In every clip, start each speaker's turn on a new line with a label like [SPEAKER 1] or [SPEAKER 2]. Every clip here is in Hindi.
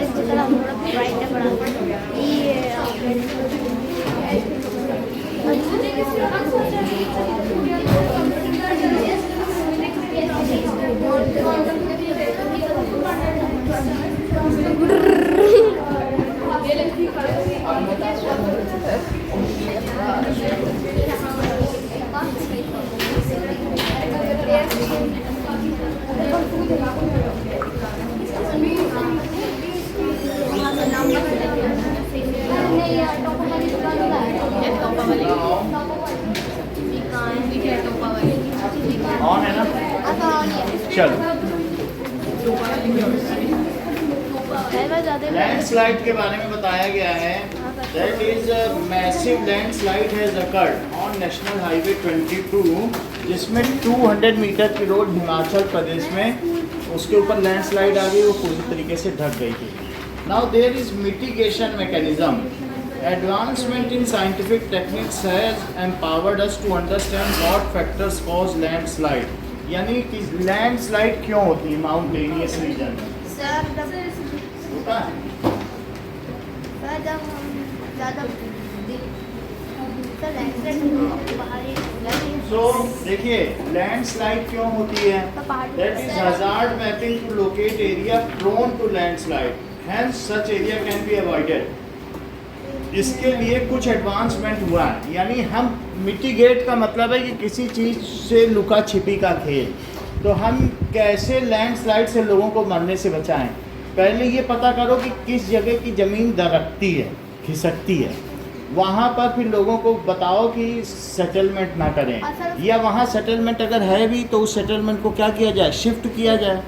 [SPEAKER 1] मेरे को थोड़ा ब्राइट है बड़ा
[SPEAKER 2] ऑन है ना? चलो, लैंडस्लाइड के बारे में बताया गया है। That is massive landslide has occurred on national highway 22, जिसमें 200 मीटर की रोड हिमाचल प्रदेश में उसके ऊपर लैंडस्लाइड आ गई, वो पूरी तरीके से ढक गई थी। Now there is mitigation mechanism. Advancement in scientific techniques has empowered us to understand what factors cause landslide. यानी कि लैंडस्लाइड क्यों होती है माउंटेनियस रीजन में?
[SPEAKER 1] सर
[SPEAKER 2] होता है
[SPEAKER 1] जब हम ज़्यादा
[SPEAKER 2] सो देखिए लैंडस्लाइड क्यों होती है? That is hazard mapping to locate area prone to landslide, hence such area can be avoided. इसके लिए कुछ एडवांसमेंट हुआ है, यानी हम मिटिगेट का मतलब है कि किसी चीज़ से लुका छिपी का खेल। तो हम कैसे लैंडस्लाइड से लोगों को मरने से बचाएं? पहले ये पता करो कि किस जगह की ज़मीन दरकती है, खिसकती है, वहाँ पर फिर लोगों को बताओ कि सेटलमेंट ना करें, या वहाँ सेटलमेंट अगर है भी तो उस सेटलमेंट को क्या किया जाए, शिफ्ट किया जाए,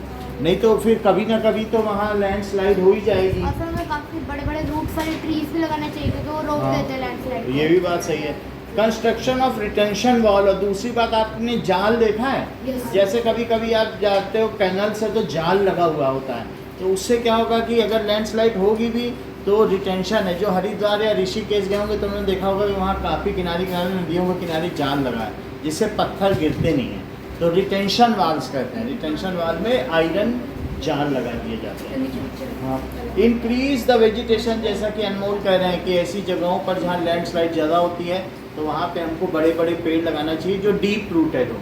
[SPEAKER 2] नहीं तो फिर कभी ना कभी तो वहाँ लैंडस्लाइड हो ही जाएगी।
[SPEAKER 1] असल में काफ़ी बड़े-बड़े रूट्स वाले ट्रीज भी लगाने चाहिए क्योंकि वो रोक देते हैं लैंडस्लाइड।
[SPEAKER 2] ये भी बात सही है। कंस्ट्रक्शन ऑफ रिटेंशन वॉल, और दूसरी बात आपने जाल देखा है? जैसे कभी कभी आप जाते हो कैनल से तो जाल लगा हुआ होता है, तो उससे क्या होगा कि अगर लैंडस्लाइड होगी भी तो रिटेंशन है। जो हरिद्वार या ऋषिकेश गए होंगे तो उन्होंने देखा होगा कि वहाँ काफ़ी किनारे किनारे नदियों के किनारे जाल लगा है जिससे पत्थर गिरते नहीं हैं, तो रिटेंशन वाल्स कहते हैं। रिटेंशन वाल में आयरन जाल लगा दिए जाते हैं। हाँ, इंक्रीज द वेजिटेशन, जैसा कि अनमोल कह रहे हैं कि ऐसी जगहों पर जहाँ लैंडस्लाइड ज़्यादा होती है तो वहाँ पे हमको बड़े बड़े पेड़ लगाना चाहिए जो डीप रूटेड हो।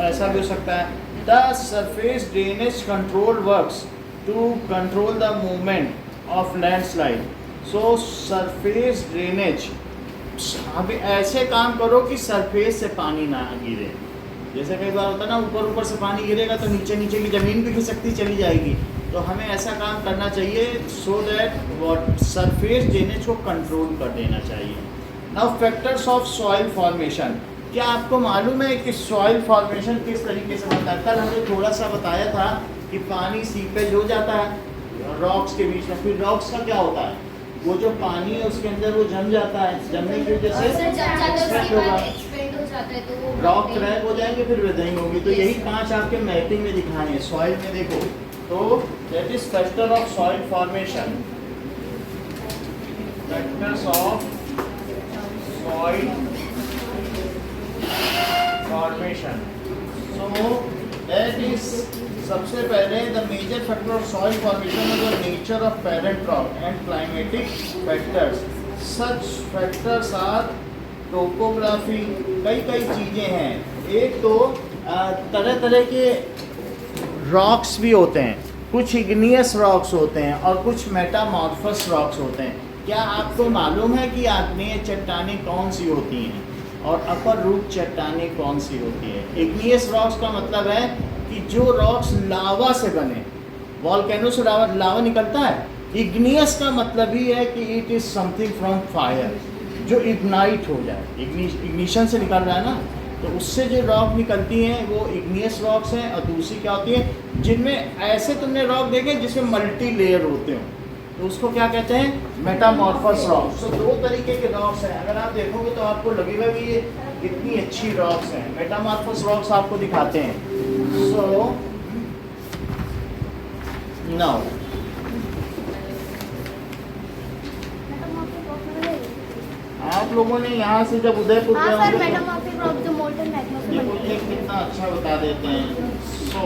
[SPEAKER 2] ऐसा भी हो सकता है। The surface drainage control works to control the movement of landslide. So surface drainage, अब ऐसे काम करो कि सरफेस से पानी ना गिरे। जैसे कई बार होता है ना, ऊपर ऊपर से पानी गिरेगा तो नीचे नीचे की ज़मीन भी खिसकती चली जाएगी, तो हमें ऐसा काम करना चाहिए so that what surface drainage को कंट्रोल कर देना चाहिए। Now factors of soil formation, क्या आपको मालूम है कि सॉइल फॉर्मेशन किस तरीके से बनता है? कल हमने थोड़ा सा बताया था कि पानी सीपेज हो जाता है रॉक्स के बीच में, फिर रॉक्स का क्या होता है, वो जो पानी है उसके अंदर वो जम जाता है, जमने की वजह से रॉक क्रैक हो जाएंगे, फिर वेदरिंग होगी। तो यही 5 आपके मैपिंग में दिखाए हैं। सॉइल में देखो तो that is factor of soil formation, factors of soil formation. So that is सबसे पहले the major factor of soil formation is the nature of parent rock and climatic factors. Such factors are topography, कई चीज़ें हैं। एक तो तरह तरह के रॉक्स भी होते हैं, कुछ इग्नियस रॉक्स होते हैं और कुछ मेटामॉर्फस रॉक्स होते हैं। क्या आपको मालूम है कि आग्नेय चट्टानें कौन सी होती हैं और अपर रूट चट्टानें कौन सी होती है? इग्नियस रॉक्स का मतलब है कि जो रॉक्स लावा से बने, वॉल्केनो से लावा निकलता है। इग्नियस का मतलब ही है कि it is something from fire, जो इग्नाइट हो जाए, इग्निशन से निकल रहा है ना, तो उससे जो रॉक निकलती हैं वो इग्नियस रॉक्स हैं। और दूसरी क्या होती है, जिनमें ऐसे तुमने रॉक देखे जिसमें मल्टी लेयर होते हो, तो उसको क्या कहते हैं, मेटामॉर्फस रॉक्स। तो 2 तरीके के रॉक्स हैं। अगर आप देखोगे तो आपको लगेगा कि ये कितनी अच्छी रॉक्स हैं। मेटामॉर्फस रॉक्स आपको दिखाते हैं। सो नाउ आप लोगों ने यहाँ से जब उदयपुर गए होंगे ये कितना अच्छा बता देते हैं। सो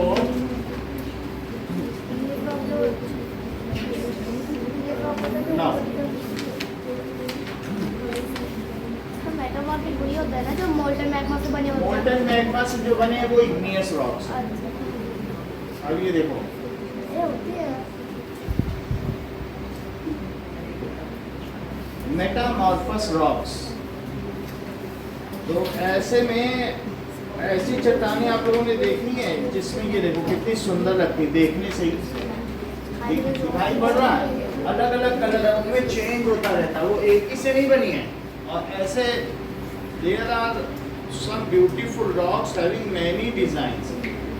[SPEAKER 2] लावा से जो बने हैं वो इग्नियस रॉक्स। अब ये देखो, मेटामॉर्फस रॉक्स। तो ऐसे में ऐसी चट्टानें आप लोगों ने देखी है जिसमें ये देखो कितनी सुंदर लगती है, देखने से ही दिखाई पड़ रहा है, अलग अलग कलर है, उनमें चेंज होता रहता है, वो एक ही से नहीं बनी है। और ऐसे there are some beautiful rocks having many designs.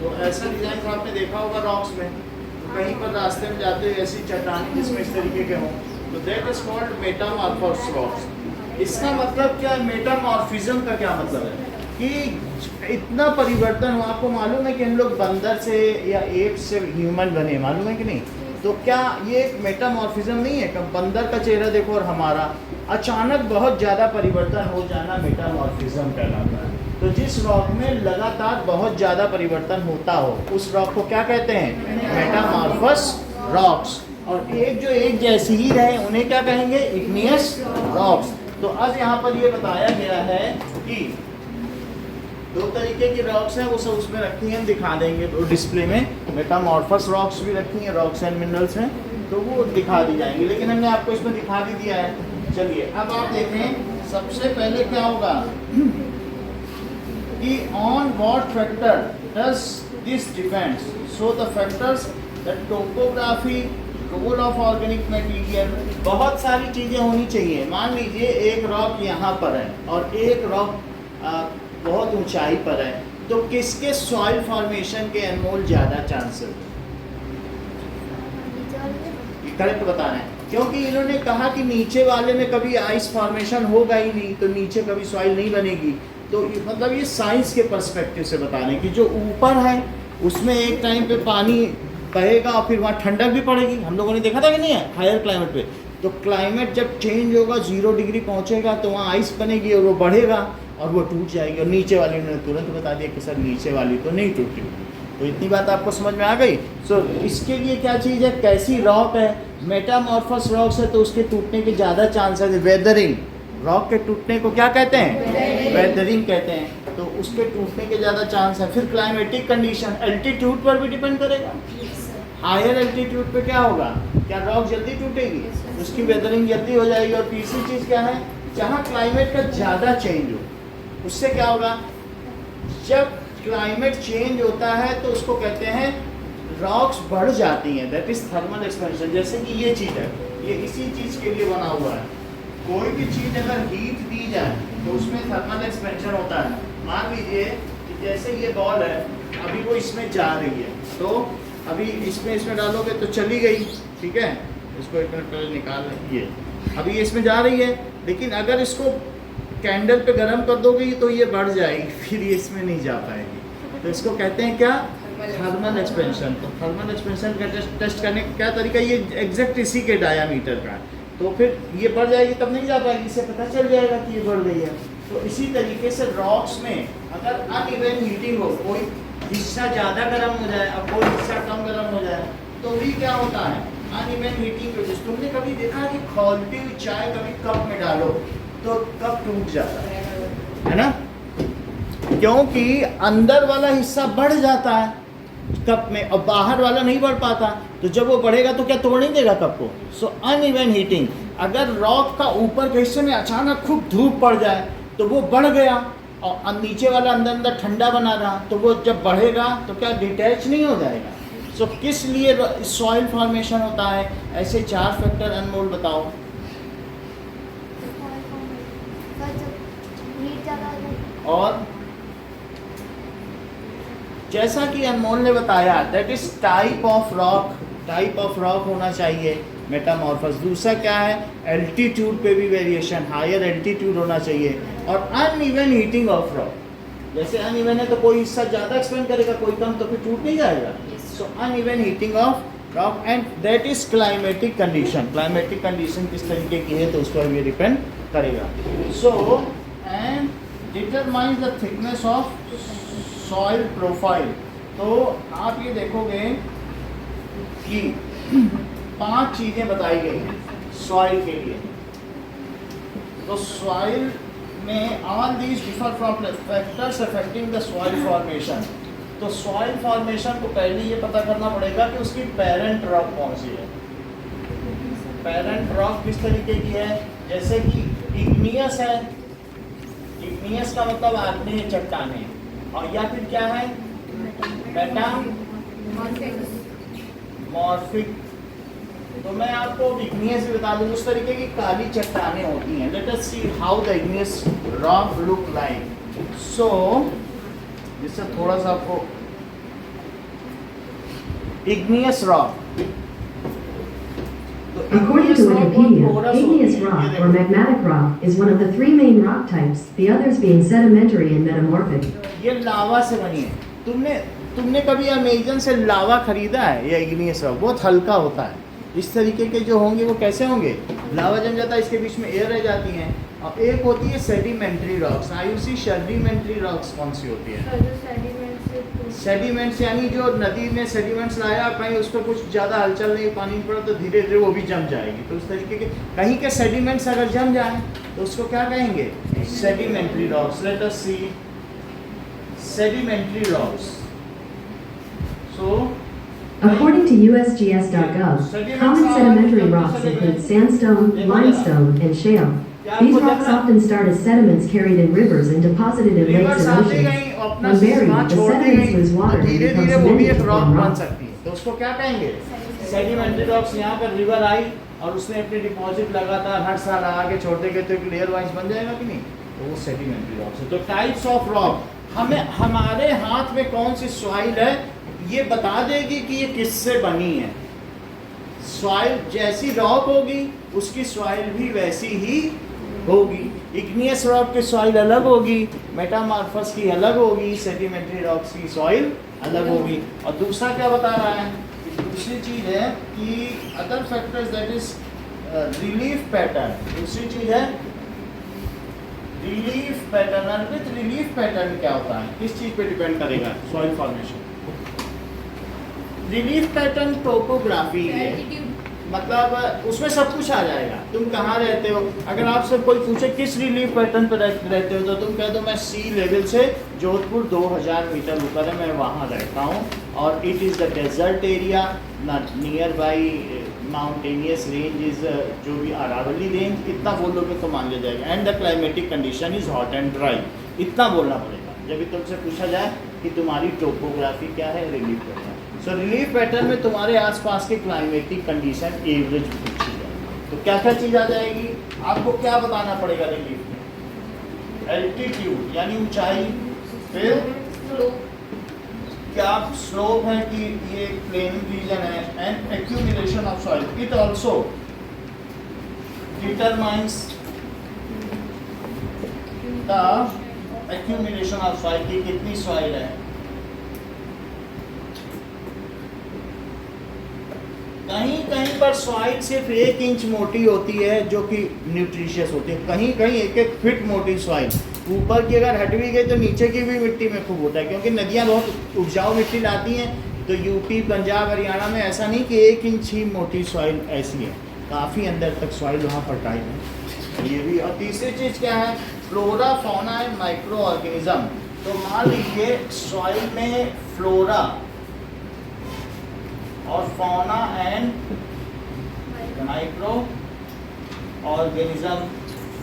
[SPEAKER 2] तो ऐसा डिजाइन आपने देखा होगा रॉक्स में, तो कहीं पर रास्ते में जाते हुए ऐसी चट्टानें जिसमें इस तरीके के हों, तो दैट इज कॉल्ड मेटामॉर्फस रॉक्स। इसका मतलब क्या है, मेटामॉर्फिज्म का क्या मतलब है कि इतना परिवर्तन हो। आपको मालूम है कि हम लोग बंदर से या एप से ह्यूमन बने, मालूम है कि नहीं? तो क्या ये एक मेटामॉर्फिज्म नहीं है? कब बंदर का चेहरा देखो और हमारा अचानक बहुत ज़्यादा परिवर्तन हो जाना मेटामॉर्फिज्म कहलाता है। तो जिस रॉक में लगातार बहुत ज़्यादा परिवर्तन होता हो उस रॉक को क्या कहते हैं? मेटामॉर्फस रॉक्स। और एक जो एक जैसी ही रहे उन्हें क्या कहेंगे? Igneous rocks. तो अब यहाँ पर ये बताया गया है कि दो तरीके की रॉक्स हैं, वो सब उसमें रखी हैं, हम दिखा देंगे तो डिस्प्ले में। मेटामॉर्फस रॉक्स भी रखी हैं, रॉक्स एंड मिनरल्स हैं, तो वो दिखा दी जाएंगी, लेकिन हमने आपको इसमें दिखा भी दिया है। चलिए अब आप देखें, सबसे पहले क्या होगा कि on what factor does this depends. So the factors the topography, role of organic material, बहुत सारी चीज़ें होनी चाहिए। मान लीजिए एक रॉक यहाँ पर है और एक रॉक बहुत ऊंचाई पर है, तो किसके सॉइल फॉर्मेशन के अनमोल ज़्यादा चांसेस? करेक्ट बताना है, क्योंकि इन्होंने कहा कि नीचे वाले में कभी आइस फॉर्मेशन होगा ही नहीं, तो नीचे कभी सॉइल नहीं बनेगी। तो मतलब ये साइंस के पर्सपेक्टिव से बताने कि जो ऊपर है उसमें एक टाइम पे पानी बहेगा और फिर वहाँ ठंडक भी पड़ेगी। हम लोगों ने देखा था कि नहीं है हायर क्लाइमेट पे, तो क्लाइमेट जब चेंज होगा 0 डिग्री पहुँचेगा तो वहाँ आइस बनेगी और वो बढ़ेगा और वो टूट जाएगी। और नीचे वाली उन्होंने तुरंत बता दिया कि सर नीचे वाली तो नहीं टूटी। तो इतनी बात आपको समझ में आ गई। सो इसके लिए क्या चीज़ है, कैसी रॉक है, मेटामॉर्फस रॉक्स है तो उसके टूटने के ज़्यादा चांस है। वेदरिंग, रॉक के टूटने को क्या कहते हैं? वेदरिंग कहते हैं। तो उसके टूटने के ज़्यादा चांस है। फिर क्लाइमेटिक कंडीशन, एल्टीट्यूड पर भी डिपेंड करेगा। हायर एल्टीट्यूड पे क्या होगा, क्या रॉक जल्दी टूटेगी, उसकी वेदरिंग जल्दी हो जाएगी। और तीसरी चीज़ क्या है, जहाँ क्लाइमेट का ज़्यादा चेंज हो, उससे क्या होगा, जब क्लाइमेट चेंज होता है तो उसको कहते हैं रॉक्स बढ़ जाती हैं, दैट इज थर्मल एक्सपेंशन। जैसे कि ये चीज़ है, ये इसी चीज़ के लिए बना हुआ है। कोई भी चीज़ अगर हीट दी जाए तो उसमें थर्मल एक्सपेंशन होता है। मान लीजिए कि जैसे ये बॉल है, अभी वो इसमें जा रही है, तो अभी इसमें डालोगे तो चली गई, ठीक है, इसको एक मिनट पहले निकाल ये, अभी ये इसमें जा रही है, लेकिन अगर इसको कैंडल पे गर्म कर दोगे तो ये बढ़ जाएगी, फिर ये इसमें नहीं जा पाएगी। तो इसको कहते हैं क्या, थर्मल एक्सपेंशन। तो थर्मल एक्सपेंशन का टेस्ट करने का क्या तरीका, ये एग्जैक्ट इसी के डायामीटर का, तो फिर ये बढ़ जाएगी तब नहीं जा पाएगी, इससे पता चल जाएगा कि ये बढ़ गई है। तो इसी तरीके से रॉक्स में अगर अनइवन हीटिंग हो, कोई हिस्सा ज़्यादा गर्म हो जाए और कोई हिस्सा कम गर्म हो जाए, तो भी क्या होता है, अनइवन हीटिंग की वजह से। तुमने कभी देखा कि खौलती हुई चाय कभी कप में डालो तो कप टूट जाता है ना, क्योंकि अंदर वाला हिस्सा बढ़ जाता है कप में और बाहर वाला नहीं बढ़ पाता। तो जब वो बढ़ेगा तो क्या तोड़ नहीं देगा कप को। सो अनइवन हीटिंग, अगर रॉक का ऊपर के हिस्से में अचानक खूब धूप पड़ जाए तो वो बढ़ गया और नीचे वाला अंदर ठंडा बना रहा, तो वो जब बढ़ेगा तो क्या डिटैच नहीं हो जाएगा। सो किस लिए सॉइल फॉर्मेशन होता है, ऐसे 4 फैक्टर अनमोल बताओ। और जैसा कि अनमोल ने बताया, that is type of rock होना चाहिए मेटामॉर्फस। दूसरा क्या है, एल्टीट्यूड पे भी वेरिएशन, हायर एल्टीट्यूड होना चाहिए। और अनइवन हीटिंग ऑफ रॉक, जैसे अनइवन है तो कोई हिस्सा ज़्यादा एक्सपेंड करेगा, कोई कम, तो फिर टूट नहीं जाएगा। So uneven heating of rock and that is climatic condition. Climatic condition किस तरीके की है तो उस पर भी डिपेंड करेगा। So and determine the thickness of soil profile. तो आप ये देखोगे कि 5 चीज़ें बताई गई हैं सॉइल के लिए। तो सॉइल में all these differ from factors affecting the soil formation. तो सॉइल फॉर्मेशन को पहले ये पता करना पड़ेगा कि उसकी पेरेंट रॉक कौन सी है। पेरेंट रॉक किस तरीके की है, जैसे कि इग्नियस है, इग्नियस का मतलब आग्नेय चट्टानें, और या फिर क्या है मेटामॉर्फिक। तो मैं आपको इग्नियस भी बता दूं, उस तरीके की काली चट्टानें होती हैं। Let us see how the igneous rock look like. So जिससे थोड़ा सा आपको igneous rock,
[SPEAKER 3] According to Wikipedia, igneous rock or magmatic rock is one of the three main rock types, the others being sedimentary and metamorphic.
[SPEAKER 2] ये लावा से बनी है। तुमने कभी अमेजन से लावा खरीदा है? ये इग्नियस रॉक बहुत हल्का होता है। इस तरीके के जो होंगे वो कैसे होंगे, लावा जम जाता है, इसके बीच में एयर रह जाती हैं। और एक होती है sedimentary rocks. Ayushi sedimentary rocks कौन सी होती है? सेडिमेंट्स यानी जो नदी में सेडिमेंट्स लाया, कहीं उस पर कुछ ज़्यादा हलचल नहीं, पानी नहीं पड़ा तो धीरे धीरे वो भी जम जाएगी। तो उस तरीके के कहीं के सेडिमेंट्स अगर जम जाए तो उसको क्या कहेंगे, sedimentary rocks. Late us C sedimentary rocks. So,
[SPEAKER 3] according to USGS.gov, common sedimentary rocks include sandstone, limestone, and shale. These rocks often start as sediments carried in rivers and deposited in lakes and oceans. When buried, the sediments lose water and become cemented to form rock.
[SPEAKER 2] तो उसको क्या कहेंगे, सेडिमेंट्री रॉक्स। यहाँ पर रिवर आई और उसने अपने डिपॉजिट लगातार हर साल आगे छोड़ते गए तो एक लेयर वाइज बन जाएगा कि नहीं, तो वो सेडिमेंट्री रॉक्स है। तो टाइप्स ऑफ रॉक हमें हमारे हाथ में कौन सी सॉइल है ये बता देगी कि ये किससे बनी है। सॉइल जैसी रॉक होगी उसकी सॉइल भी वैसी ही होगी। इग्नियस रॉक की सॉइल अलग होगी, मेटामॉर्फस की अलग होगी, सेडिमेंट्री रॉक्स की सॉइल अलग होगी। और दूसरा क्या बता रहा है, दूसरी चीज है कि other factors that is relief pattern. दूसरी चीज है रिलीफ पैटर्न। और विथ रिलीफ पैटर्न क्या होता है, किस चीज पे डिपेंड करेगा soil formation. Relief pattern topography है, मतलब उसमें सब कुछ आ जाएगा। तुम कहाँ रहते हो, अगर आपसे कोई पूछे किस रिलीफ पैटर्न पर रहते हो तो तुम कह दो मैं सी लेवल से जोधपुर 2000 मीटर ऊपर है, मैं वहाँ रहता हूँ, और it is the desert area near by mountainous range is जो भी अरावली रेंज, इतना बोलोगे तो मान लिया जाएगा। And the climatic condition is hot and dry, इतना बोलना पड़ेगा जब भी तुमसे पूछा जाए कि तुम्हारी टोपोग्राफी क्या है, रिलीफ पैटर्न। सो रिलीफ पैटर्न में तुम्हारे आसपास के क्लाइमेटिक कंडीशन एवरेज पूछी जाएगी। तो क्या क्या चीज़ आ जाएगी, आपको क्या बताना पड़ेगा रिलीफ में, एल्टीट्यूड यानी ऊंचाई, फिर क्या स्लोप है कि ये प्लेन रीजन है, and accumulation of soil. It also determines the accumulation of soil की कितनी सॉइल है। कहीं कहीं पर सॉइल सिर्फ 1 इंच मोटी होती है जो कि न्यूट्रिशियस होती है, कहीं कहीं 1-1 फीट मोटी सॉइल। ऊपर की अगर हट भी गई तो नीचे की भी मिट्टी में खूब होता है, क्योंकि नदियाँ बहुत उपजाऊ मिट्टी लाती हैं। तो यूपी, पंजाब, हरियाणा में ऐसा नहीं कि 1 इंच ही मोटी सॉइल ऐसी है, काफ़ी अंदर तक सॉइल वहाँ फर्टाइल है, ये भी। और तीसरी चीज़ क्या है, flora, fauna and micro organism. तो मान लीजिए सॉइल में फ्लोरा और fauna and micro organism.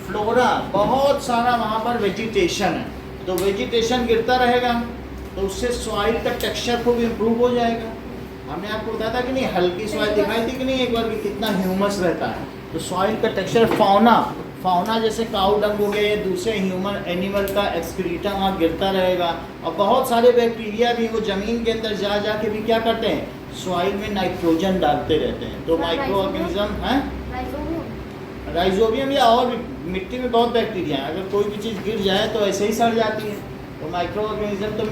[SPEAKER 2] Flora बहुत सारा वहाँ पर वेजिटेशन है, तो वेजिटेशन गिरता रहेगा तो उससे सॉइल का टेक्सचर खूब इम्प्रूव हो जाएगा। हमने आपको बताया था कि नहीं, हल्की सॉइल दिखाई थी कि नहीं एक बार, कि कितना ह्यूमस रहता है, तो सॉइल का टेक्सचर। फौना जैसे काऊ डंग हो गए, दूसरे ह्यूमन एनिमल का एक्सक्रीटा वहाँ गिरता रहेगा। और बहुत सारे बैक्टीरिया भी वो ज़मीन के अंदर जा के भी क्या करते हैं, सॉइल में नाइट्रोजन डालते रहते हैं। तो माइक्रो ऑर्गेनिज्म हैं, राइजोबियम या और मिट्टी में बहुत बैक्टीरिया हैं, अगर कोई भी चीज़ गिर जाए तो ऐसे ही सड़ जाती है। तो माइक्रो ऑर्गेनिज्म, तो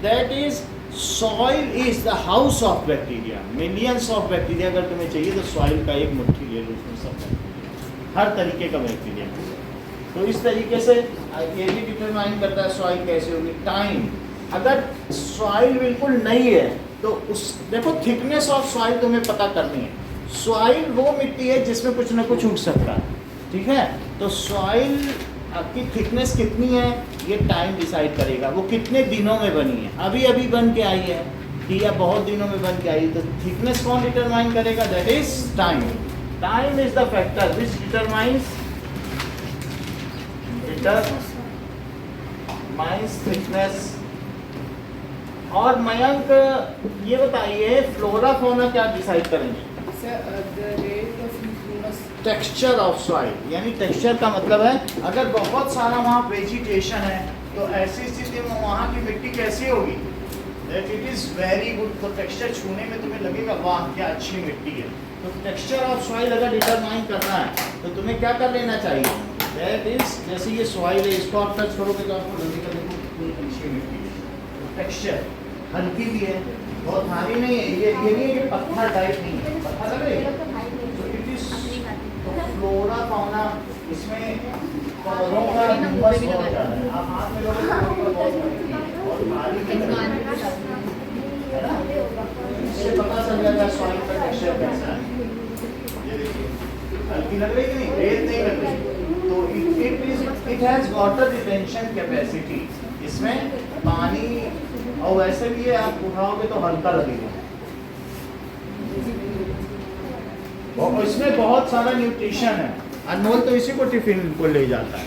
[SPEAKER 2] that is soil is the house of bacteria, millions of bacteria अगर तुम्हें चाहिए तो सॉइल का एक मुट्ठी ले लो, उसमें सब बैक्टीरिया, हर तरीके का बैक्टीरिया। तो इस तरीके से ये भी डिटरमाइन करता है सॉइल कैसे होगी। टाइम, अगर सॉइल बिल्कुल नहीं है तो उस देखो थिकनेस ऑफ सॉइल तुम्हें पता करनी है। सॉइल वो मिट्टी है जिसमें कुछ ना कुछ उग सकता है, ठीक है। तो सॉइल आपकी थिकनेस कितनी है ये टाइम डिसाइड करेगा, वो कितने दिनों में बनी है। अभी अभी बन के आई है कि या बहुत दिनों में बन के आई, तो थिकनेस कौन डिटरमाइन करेगा? That is time. Time is the factor which determines thickness. और मयंक ये बताइए फ्लोरा फौना क्या डिसाइड करेंगे? टेक्सचर ऑफ सॉइल, यानी टेक्सचर का मतलब है अगर बहुत सारा वहाँ वेजिटेशन है तो ऐसी स्थिति में वहाँ की मिट्टी कैसी होगी? That it is very good. तो टेक्सचर छूने में तुम्हें लगेगा वाह क्या अच्छी मिट्टी है। तो टेक्सचर ऑफ सॉइल अगर डिटरमाइन करना है तो तुम्हें क्या कर लेना चाहिए? दैट इज जैसे ये सॉइल है, इसको आप टच करोगे तो आपको लगेगा देखो कितनी अच्छी मिट्टी है। टेक्सचर हल्की भी है, बहुत भारी नहीं है, ये नहीं है कि पत्थर टाइप नहीं है, पत्थर लग रही है। तो इट इज फ्लोरा फौना, इसमें पौधों का ह्यूमस बहुत ज़्यादा है। आप हाथ में लोगे तो बहुत भारी है ना, इससे पता चल जाएगा सॉइल का टेक्सचर कैसा है। ये देखिए हल्की लग रही है कि नहीं? रेत नहीं लग रही। तो it has water retention capacity, इसमें पानी, और वैसे भी ये आप उठाओगे तो हल्का लगेगा। और इसमें बहुत सारा न्यूट्रिशन है। अनमोल तो इसी को टिफिन को ले जाता है।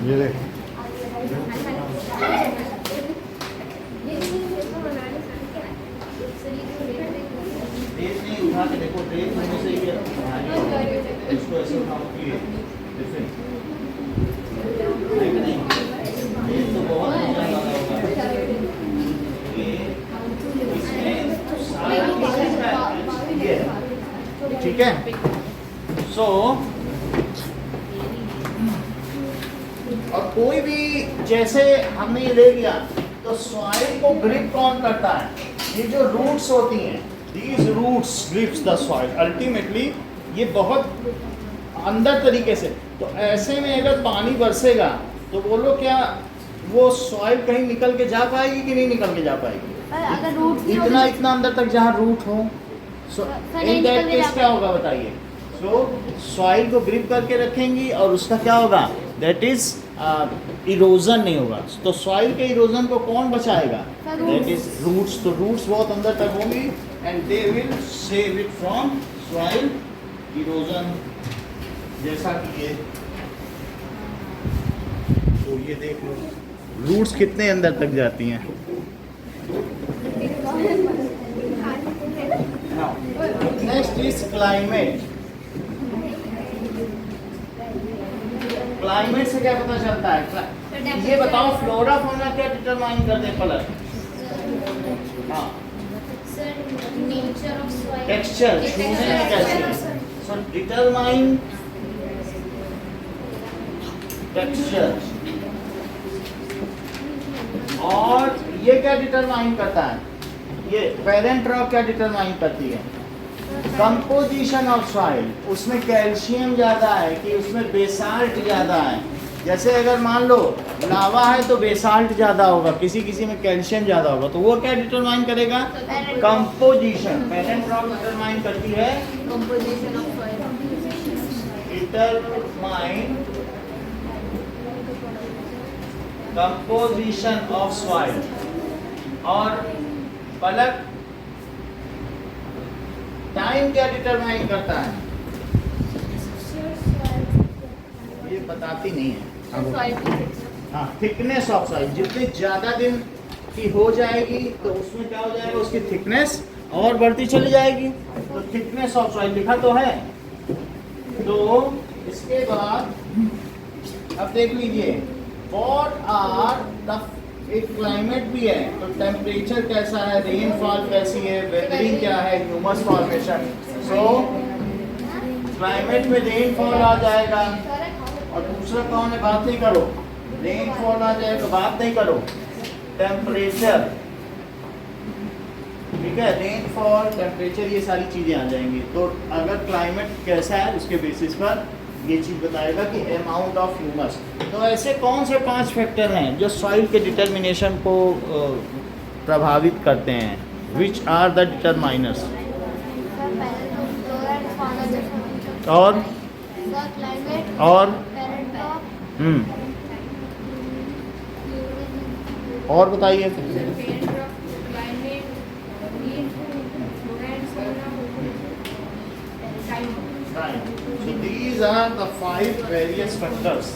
[SPEAKER 2] ये देख रेत नहीं उठा के देखो, रेत होने से ये इसको ऐसे उठाओ कि टिफिन नहीं, रेत तो बहुत ज़्यादा होगा। ये ठीक है। सो और कोई भी जैसे हमने ये ले लिया तो सॉइल को ग्रिप कौन करता है? ये जो रूट्स होती हैं, these roots grips the soil ultimately, ये बहुत अंदर तरीके से। तो ऐसे में अगर पानी बरसेगा तो बोलो क्या वो सॉइल कहीं निकल के जा पाएगी कि नहीं निकल के जा पाएगी?
[SPEAKER 1] अगर रूट
[SPEAKER 2] इतना अंदर तक जहाँ रूट हो, इन दैट केस क्या होगा बताइए? सो सॉइल को ग्रिप करके रखेंगी और उसका क्या होगा? दैट इज इरोजन नहीं होगा। तो सॉइल के इरोजन को कौन बचाएगा? That is roots. तो रूट्स बहुत अंदर तक होंगी and they will save it from soil erosion. जैसा कि ये तो ये देख लो रूट्स कितने अंदर तक जाती हैं। Next is climate. क्लाइमेट से क्या पता चलता है? ये बताओ फ्लोरा फौना क्या डिटरमाइन कर दे पलक? हाँ,
[SPEAKER 1] नेचर ऑफ सॉइल,
[SPEAKER 2] टेक्सचर छूने में कैसे? सो डिटरमाइन टेक्सचर। और ये क्या डिटरमाइन करता है? ये पेरेंट रॉक क्या डिटरमाइन करती है? Composition of soil. उसमें कैल्शियम ज़्यादा है कि उसमें बेसाल्ट ज़्यादा है? जैसे अगर मान लो लावा है तो बेसाल्ट ज़्यादा होगा, किसी किसी में कैल्शियम ज़्यादा होगा, तो वो क्या डिटरमाइन करेगा? कंपोजिशन। पेरेंट रॉक डिटरमाइन करती है
[SPEAKER 1] composition of soil,
[SPEAKER 2] determine composition of soil. और पलक टाइम क्या डिटरमाइन करता है? ये बताती नहीं है। हाँ, थिकनेस ऑफ सॉइल। जितने ज़्यादा दिन की हो जाएगी तो उसमें क्या हो जाएगा? उसकी थिकनेस और बढ़ती चली जाएगी। तो थिकनेस ऑफ सॉइल लिखा तो है। तो इसके बाद अब देख लीजिए व्हाट आर द, एक क्लाइमेट भी है तो टेम्परेचर कैसा है, रेनफॉल कैसी है, वेदरिंग क्या है, ह्यूमस फॉर्मेशन। सो क्लाइमेट में रेनफॉल आ जाएगा। और दूसरा कौन है? बात नहीं करो। रेनफॉल आ जाएगा, बात नहीं करो। टेम्परेचर, ठीक है, रेनफॉल, टेम्परेचर, ये सारी चीज़ें आ जाएंगी। तो अगर क्लाइमेट कैसा है उसके बेसिस पर ये चीज़ बताएगा कि अमाउंट ऑफ ह्यूमस। तो ऐसे कौन से 5 फैक्टर हैं जो सॉइल के डिटर्मिनेशन को प्रभावित करते हैं? Which are the determiners? और और
[SPEAKER 1] पेरेंट टॉप,
[SPEAKER 2] और बताइए। So these are the 5 various factors.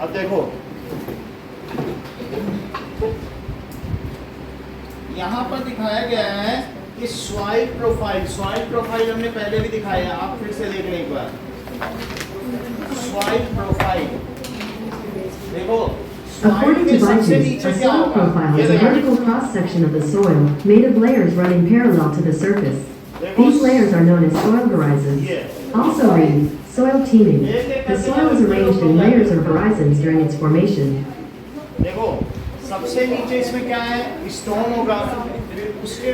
[SPEAKER 2] अब देखो यहाँ पर दिखाया गया है कि सॉइल प्रोफाइल हमने पहले भी दिखाया, आप फिर से देख लें एक बार। सॉइल प्रोफाइल देखो,
[SPEAKER 3] According to Byju's, a soil profile is a vertical cross-section of the soil, made of layers running parallel to the surface. These layers are known as soil horizons. Also read, soil teaming. The soil is arranged in layers or horizons during its formation.
[SPEAKER 2] देखो सबसे नीचे इसमें क्या है, स्टोन होगा, फिर उसके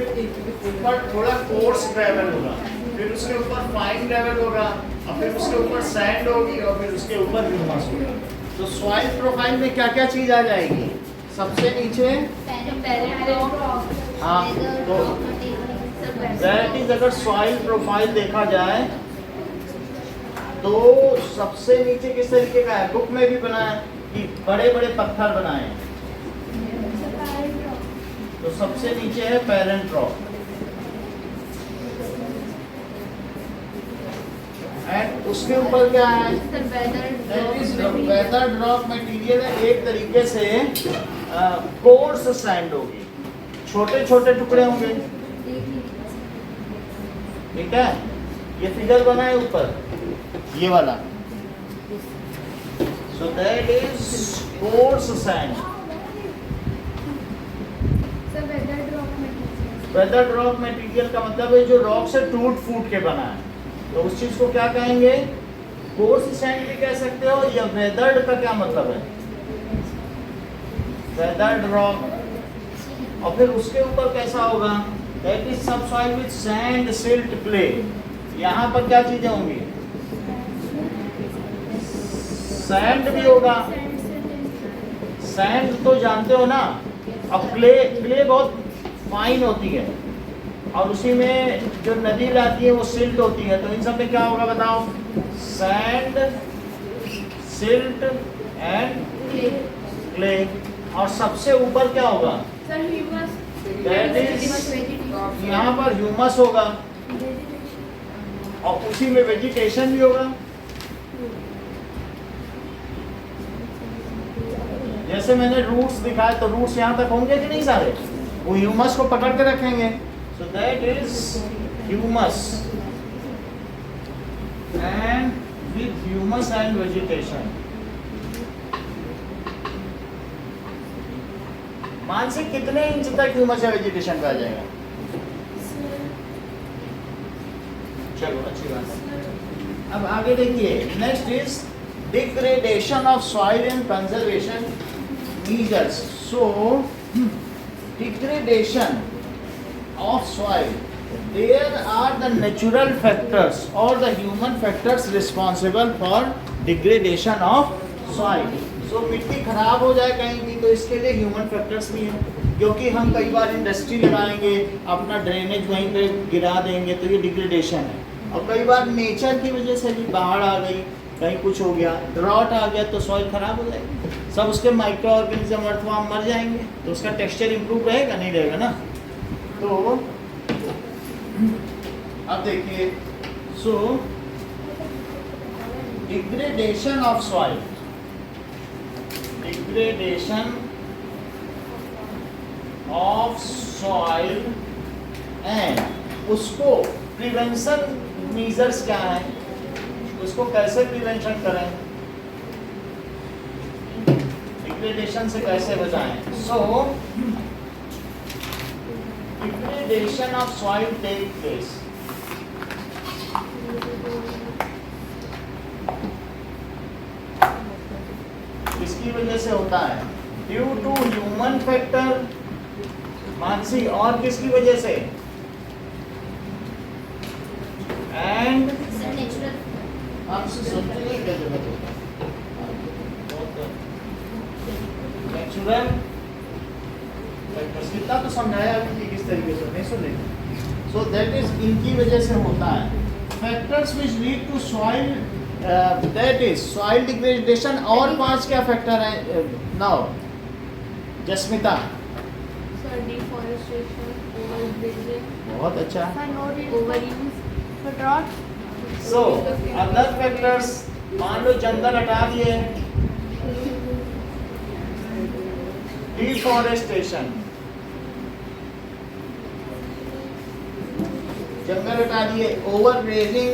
[SPEAKER 2] ऊपर थोड़ा कोर्स ग्रेवल होगा, फिर उसके ऊपर फाइन ग्रेवल होगा, और फिर उसके ऊपर सैंड होगी, और फिर उसके ऊपर ह्यूमस होगा। तो सॉइल प्रोफाइल में क्या क्या चीज आ जाएगी? सबसे नीचे हाँ, तो दैट इज, अगर सॉइल प्रोफाइल देखा जाए तो सबसे नीचे किस तरीके का है, बुक में भी बना है कि बड़े बड़े पत्थर बनाए। तो सबसे नीचे है पेरेंट रॉक, एंड उसके ऊपर क्या है, वेदर रॉक मटेरियल है, एक तरीके से कोर्स सैंड होगी, छोटे छोटे टुकड़े होंगे, ठीक है। ये फिगर बना है ऊपर, ये वाला, so that is coarse sand. Weather rock material का मतलब है जो रॉक से टूट फूट के बना है, तो उस चीज को क्या कहेंगे, कोर्स सैंड भी कह सकते हो, या वेदर्ड का क्या मतलब है, वेदर्ड रॉक। और फिर उसके ऊपर कैसा होगा, that is subsoil with sand, silt, clay. यहाँ पर क्या चीजें होंगी, सैंड भी होगा, सैंड तो जानते हो ना, अब क्ले बहुत फाइन होती है, और उसी में जो नदी लाती है वो सिल्ट होती है, तो इन सब में क्या होगा बताओ, सैंड, सिल्ट एंड क्ले। और सबसे ऊपर क्या होगा, यहाँ पर ह्यूमस होगा, और उसी में वेजिटेशन भी होगा। जैसे मैंने रूट्स दिखाए, तो रूट्स यहाँ तक होंगे कि नहीं सारे, वो ह्यूमस को पकड़ के रखेंगे। So that is humus, and with humus and vegetation. Mansi कितने इंच तक ह्यूमस या वेजिटेशन पे आ जाएगा? चलो अच्छी बात है। अब आगे देखिए, next is degradation of soil and conservation measures. So degradation of soil, there are the natural factors or the human factors responsible for degradation of soil. So मिट्टी खराब हो जाए कहीं की, तो इसके लिए ह्यूमन फैक्टर्स भी हैं, क्योंकि हम कई बार इंडस्ट्री लगाएंगे, अपना ड्रेनेज वहीं पे गिरा देंगे, तो ये डिग्रेडेशन है। और कई बार नेचर की वजह से भी बाढ़ आ गई, कहीं कुछ हो गया, ड्रॉट आ गया, तो सॉइल खराब हो जाएगी, सब उसके माइक्रो ऑर्गेनिज्म, अर्थवर्म मर जाएंगे, तो उसका टेक्सचर इंप्रूव रहेगा नहीं रहेगा ना। तो अब देखिए, so degradation of soil, degradation of soil and उसको प्रिवेंशन मेजर्स क्या है, उसको कैसे प्रिवेंशन करें, डिग्रेडेशन से कैसे बचाएं। So degradation of soil take place, किसकी वजह से होता है, due to human factor, Mansi, और किसकी वजह से, एंड आपसे समझ नहीं क्या जरूरत होता, नेचुरल फैक्टर्स। कितना तो समझाया अभी किस तरीके से, नहीं सुन रहे। सो दैट इज इनकी वजह से होता है. Factors which lead to soil that is soil degradation. और 5 क्या फैक्टर है now Jasmita?
[SPEAKER 4] Sir deforestation, overgrazing,
[SPEAKER 2] बहुत अच्छा.
[SPEAKER 1] Sir no
[SPEAKER 4] overuse,
[SPEAKER 1] for drought.
[SPEAKER 2] So other factors, मान लो जंगल हटा दिए, डिफॉरेस्टेशन, जंगल हटा दिए, over grazing,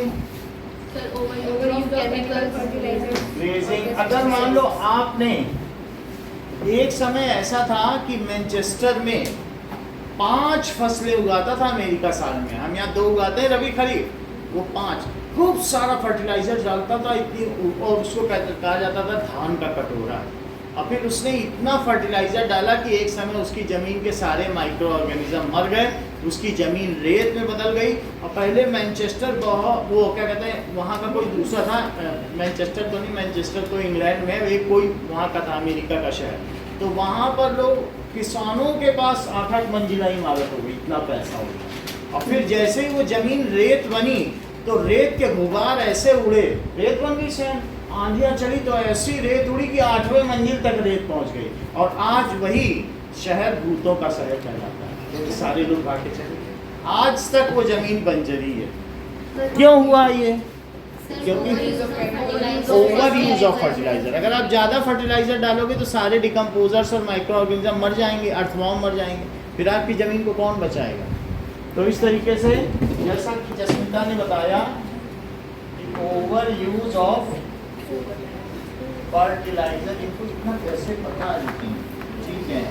[SPEAKER 4] sir overuse chemical fertiliser.
[SPEAKER 2] Grazing. अगर मान लो आपने एक समय ऐसा था कि मैनचेस्टर में 5 फसलें उगाता था अमेरिका साल में, हम यहाँ 2 उगाते हैं रबी खरीफ, वो 5 खूब सारा फर्टिलाइजर डालता था इतनी, और उसको कहा जाता था धान का कटोरा. और फिर उसने इतना फर्टिलाइजर डाला कि एक समय उसकी ज़मीन के सारे माइक्रो ऑर्गेनिज्म मर गए, उसकी ज़मीन रेत में बदल गई. और पहले मैनचेस्टर वो क्या कहते हैं वहाँ का कोई दूसरा था, मैनचेस्टर तो नहीं, मैनचेस्टर तो इंग्लैंड में है, एक कोई वहाँ का था अमेरिका का शहर. तो वहाँ पर लोग किसानों के पास 8-8 मंजिला इमारत हो गई, इतना पैसा हो गया. और फिर जैसे ही वो ज़मीन रेत बनी तो रेत के गुबार ऐसे उड़े, रेत बन गई सेम, आंधियाँ चली तो ऐसी रेत उड़ी कि 8वें मंजिल तक रेत पहुंच गई. और आज वही शहर भूतों का शहर कहलाता है, क्योंकि सारे लोग भाग के चले गए. आज तक वो जमीन बंजरी है. क्यों हुआ ये? क्योंकि ओवर यूज ऑफ फर्टिलाइजर. अगर आप ज़्यादा फर्टिलाइजर डालोगे तो सारे डिकम्पोजर्स और माइक्रो ऑर्गेनिज्म मर जाएंगे, अर्थवॉर्म मर जाएंगे, फिर आपकी ज़मीन को कौन बचाएगा? तो इस तरीके से जैसा कि जस्मिता ने बताया कि ओवर यूज ऑफ फर्टिलाइजर, इनको इतना कैसे पता है लेकिन, ठीक है.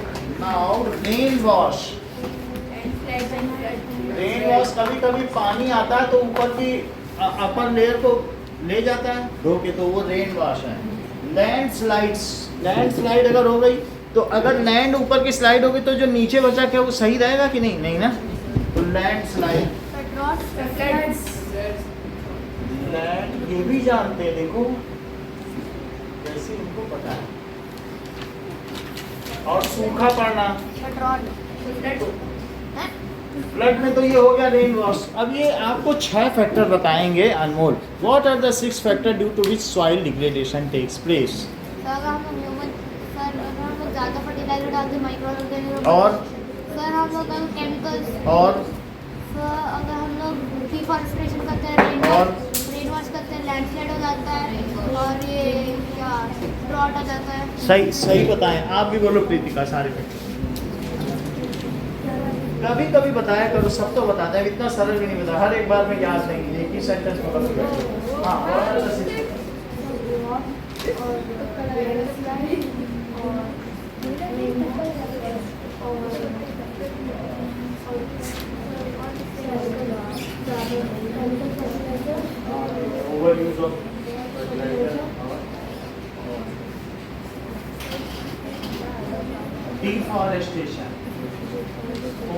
[SPEAKER 2] Now rain wash. Rain wash, कभी कभी पानी आता है तो ऊपर की अपर लेयर को ले जाता है धो के, तो वो रेन वॉश है. लैंडस्लाइड्स, लैंडस्लाइड अगर हो गई तो अगर लैंड ऊपर की स्लाइड होगी तो जो नीचे बचा क्या वो सही रहेगा कि नहीं? नहीं ना. तो लैंडस्लाइड, लैंड ये भी जानते हैं, देखो जैसे इनको पता है. और सूखा पड़ना, फ्लड में तो ये हो गया रेन वॉश. अब ये आपको 6 फैक्टर बताएंगे Anmol. What are the 6 factor due to which soil degradation takes place?
[SPEAKER 1] अगर हम लोग ज़्यादा फर्टिलाइजर डालते हैं माइक्रो ऑर्गेनिज्म,
[SPEAKER 2] और
[SPEAKER 1] सर हम लोग केमिकल्स,
[SPEAKER 2] और
[SPEAKER 1] सर अगर हम लोग डिफॉरेस्टेशन करते हैं, रेन वॉश करते हैं, लैंडस्लाइड हो जाता है, और ये क्या ड्रॉट आ जाता है.
[SPEAKER 2] सही बताएं. आप भी बोलो प्रीतिका सारे फैक्टर. कभी कभी बताया करो, सब तो बताते हैं, इतना सरल भी नहीं बताया, हर एक बार में याद नहीं, एक ही सेंटेंस में बता. हाँ, over use of deforestation,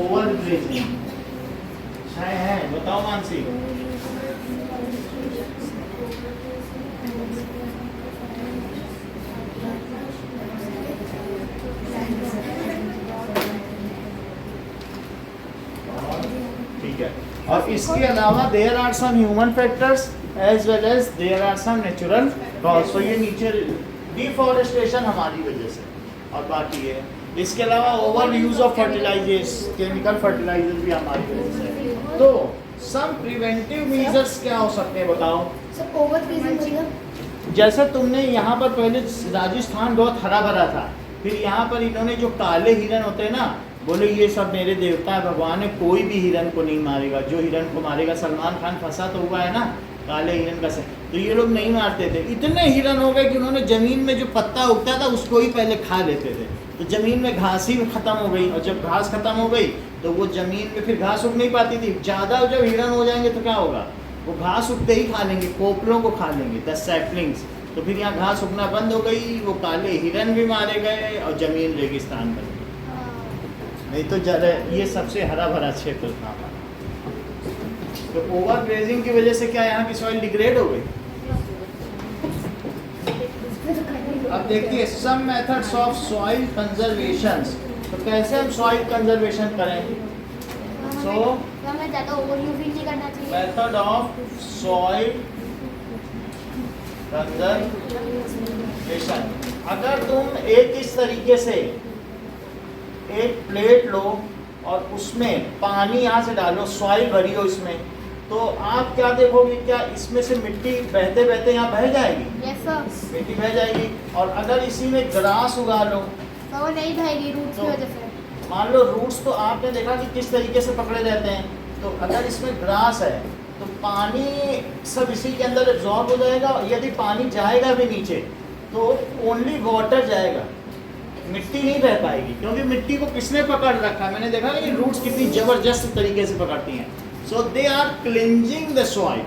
[SPEAKER 2] over grazing. 6 है, बताओ मानसी. ठीक है. और इसके अलावा there are some human factors as well as there are some natural cause. तो ये नीचे डिफॉरेस्टेशन हमारी वजह से, और बाकी है इसके अलावा over use of fertilisers, chemical fertiliser भी हमारी वजह से. तो सम प्रिवेंटिव मेजर्स क्या हो सकते हैं बताओ?
[SPEAKER 1] सर ओवर
[SPEAKER 2] जैसे तुमने यहाँ पर पहले राजस्थान बहुत हरा भरा था, फिर यहाँ पर इन्होंने जो काले हिरन होते हैं ना, बोले ये सब मेरे देवता है, भगवान है, कोई भी हिरन को नहीं मारेगा, जो हिरन को मारेगा, सलमान खान फंसा तो हुआ है ना काले हिरन का से, तो ये लोग नहीं मारते थे. इतने हिरन हो गए कि उन्होंने ज़मीन में जो पत्ता उगता था उसको ही पहले खा लेते थे, तो ज़मीन में घास ही ख़त्म हो गई. और जब घास ख़त्म हो गई तो वो ज़मीन में फिर घास उग नहीं पाती थी. ज़्यादा जब हिरन हो जाएंगे तो क्या होगा, वो घास उगते ही खा लेंगे, कोपलों को खा लेंगे, 10 सैपलिंग्स. तो फिर यहाँ घास उगना बंद हो गई, वो काले हिरन भी मारे गए और ज़मीन रेगिस्तान बन गई. नहीं तो ये सबसे हरा भरा क्षेत्र था. तो ओवर ग्रेजिंग की वजह से क्या यहाँ की सॉइल डिग्रेड हो गई? अब देखिए some methods of soil conservation. तो कैसे हम सॉइल कंजर्वेशन करें? सो
[SPEAKER 1] तो हमें ज़्यादा ओवर यूजिंग नहीं करना चाहिए।
[SPEAKER 2] मेथड ऑफ सॉइल कंजर्वेशन, अगर तुम एक इस तरीके से एक प्लेट लो और उसमें पानी यहाँ से डालो, सॉइल भरी हो इसमें, तो आप क्या देखोगे, क्या इसमें से मिट्टी बहते बहते यहाँ बह जाएगी?
[SPEAKER 1] Yes sir.
[SPEAKER 2] मिट्टी बह जाएगी। और अगर इसी में ग्रास उगा लो
[SPEAKER 1] तो वो नहीं बहेगी रूट्स की वजह से।
[SPEAKER 2] मान लो रूट्स तो आपने देखा कि किस तरीके से पकड़े रहते हैं, तो अगर इसमें ग्रास है तो पानी सब इसी के अंदर एब्जॉर्ब हो जाएगा। यदि पानी जाएगा भी नीचे तो ओनली वाटर जाएगा, मिट्टी नहीं बह पाएगी, क्योंकि मिट्टी को किसने पकड़ रखा है? मैंने देखा ना ये रूट्स कितनी जबरदस्त तरीके से पकड़ती हैं। So they are clinging the soil.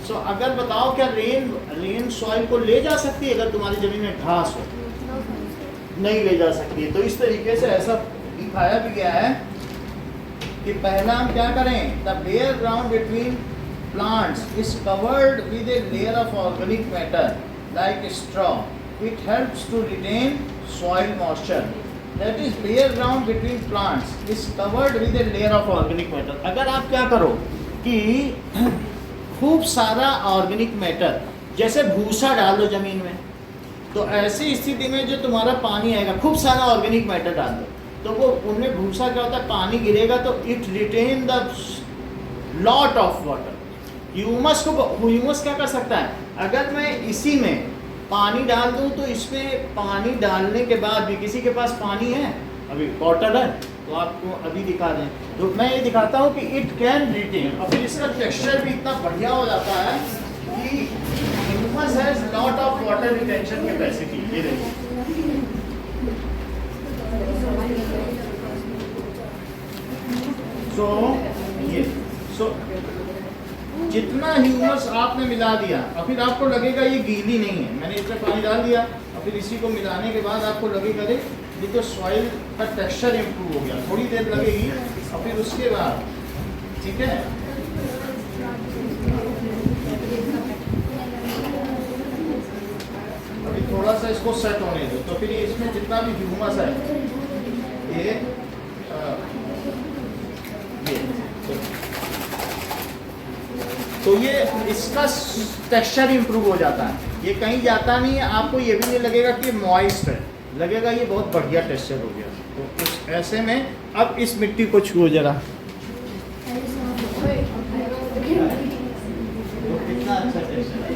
[SPEAKER 2] So अगर बताओ क्या रेन सॉइल को ले जा सकती है अगर तुम्हारी जमीन में घास हो? नहीं ले जा सकती है। तो इस तरीके से ऐसा दिखाया भी गया है कि पहला हम क्या करें, the bare ground between plants is covered with a layer of organic matter like straw, it helps to retain soil moisture. That is bare ground between plants is covered with a layer of organic matter. अगर आप क्या करो कि खूब सारा ऑर्गेनिक मैटर जैसे भूसा डाल दो जमीन में, तो ऐसी स्थिति में जो तुम्हारा पानी आएगा, खूब सारा ऑर्गेनिक मैटर डाल दो, तो वो उनमें भूसा क्या होता है, पानी गिरेगा तो it retain the lot of water. Humus क्या कर सकता है, अगर मैं इसी में पानी डाल दूं तो इसमें पानी डालने के बाद भी, किसी के पास पानी है अभी बॉटल है तो आपको अभी दिखा दें, तो मैं ये दिखाता हूँ कि इट कैन रिटेन, और फिर इसका टेक्सचर भी इतना बढ़िया हो जाता है कि humus has lot of water retention capacity. ये देखिए सो जितना ह्यूमस आपने मिला दिया और फिर आपको लगेगा ये गीली नहीं है, मैंने इसमें पानी डाल दिया और फिर इसी को मिलाने के बाद आपको लगेगा ये तो सॉइल का टेक्सचर इम्प्रूव हो गया, थोड़ी देर लगेगी और फिर उसके बाद, ठीक है, अभी थोड़ा सा इसको सेट होने दो, तो फिर इसमें जितना भी ह्यूमस है ये तो ये इसका टेक्सचर इंप्रूव हो जाता है, ये कहीं जाता नहीं है, आपको ये भी नहीं लगेगा कि मॉइस्ट है, लगेगा ये बहुत बढ़िया टेक्सचर हो गया। तो उस ऐसे में अब इस मिट्टी को छुओ जरा, कितना अच्छा टेक्सचर है,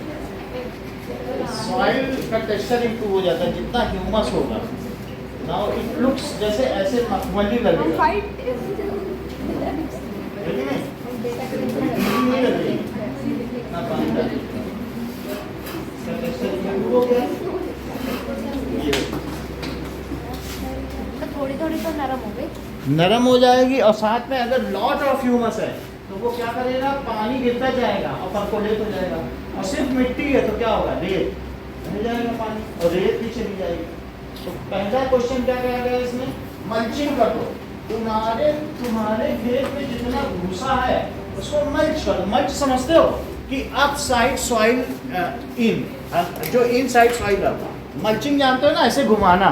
[SPEAKER 2] सॉइल का टेक्सचर इंप्रूव हो जाता है जितना ह्यूमस होगा। नाउ इट लुक्स जैसे ऐसे मखमली लगेगा,
[SPEAKER 1] थोड़ी थोड़ी तो नरम हो गई,
[SPEAKER 2] नरम हो जाएगी। और साथ में अगर लॉट ऑफ ह्यूमस है तो वो क्या करेगा, पानी गिरता जाएगा और परकोलेट हो जाएगा। और सिर्फ मिट्टी है तो क्या होगा, रेत रह जाएगा पानी और रेत भी चली जाएगी। तो पहला क्वेश्चन क्या कहा गया इसमें, मल्चिंग कर दो, तुम्हारे खेत में जितना भूसा है उसको मल्च करो। मल्च समझते हो कि अपसाइड सॉइल इन, जो इन साइड सॉइल रहता है, मल्चिंग जानते हो ना, ऐसे घुमाना,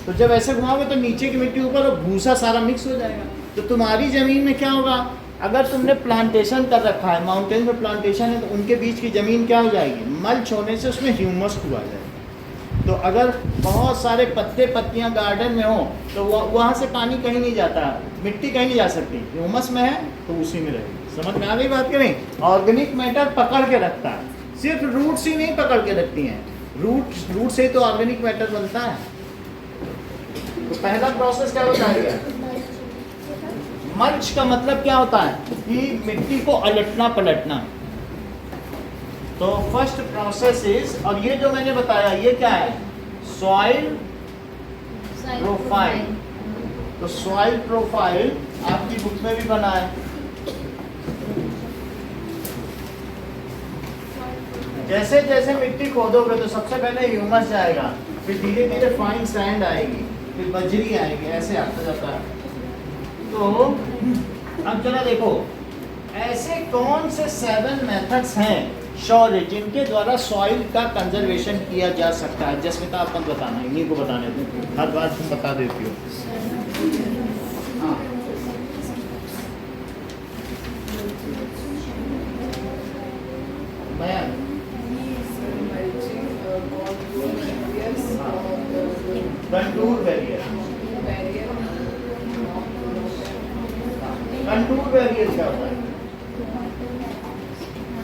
[SPEAKER 2] तो जब ऐसे घुमाओगे तो नीचे की मिट्टी ऊपर और भूसा सारा मिक्स हो जाएगा। तो तुम्हारी ज़मीन में क्या होगा, अगर तुमने प्लांटेशन कर रखा है, माउंटेन में प्लांटेशन है, तो उनके बीच की ज़मीन क्या हो जाएगी, मल्च होने से उसमें ह्यूमस हुआ जाएगा। तो अगर बहुत सारे पत्ते पत्तियां गार्डन में हो तो वहाँ से पानी कहीं नहीं जाता, मिट्टी कहीं नहीं जा सकती, ह्यूमस में है तो उसी में रहेगी। समझ में आ गई बात कि नहीं? ऑर्गेनिक मैटर पकड़ के रखता है, सिर्फ रूट्स ही नहीं पकड़ के रखती हैं, रूट से तो ऑर्गेनिक मैटर बनता है। तो पहला प्रोसेस क्या होता है, मल्च का मतलब क्या होता है कि मिट्टी को अलटना पलटना। तो फर्स्ट प्रोसेस इज, और ये जो मैंने बताया ये क्या है, सॉइल प्रोफाइल। तो सॉइल प्रोफाइल आपकी बुक में भी बना है। जैसे जैसे मिट्टी खोदोगे तो सबसे पहले ह्यूमस जाएगा, फिर धीरे धीरे फाइन सैंड आएगी, फिर बजरी आएगी, ऐसे आता जाता है। तो अब चला देखो, ऐसे कौन से 7 मेथड्स हैं श्योर जिनके द्वारा सॉइल का कंजर्वेशन किया जा सकता है। जसमिता आप मत बताना, इन्हीं को बताने दो, हर बार तुम बता देती हो। हाँ कंटूर बैरियर। कंटूर बैरियर क्या होता है?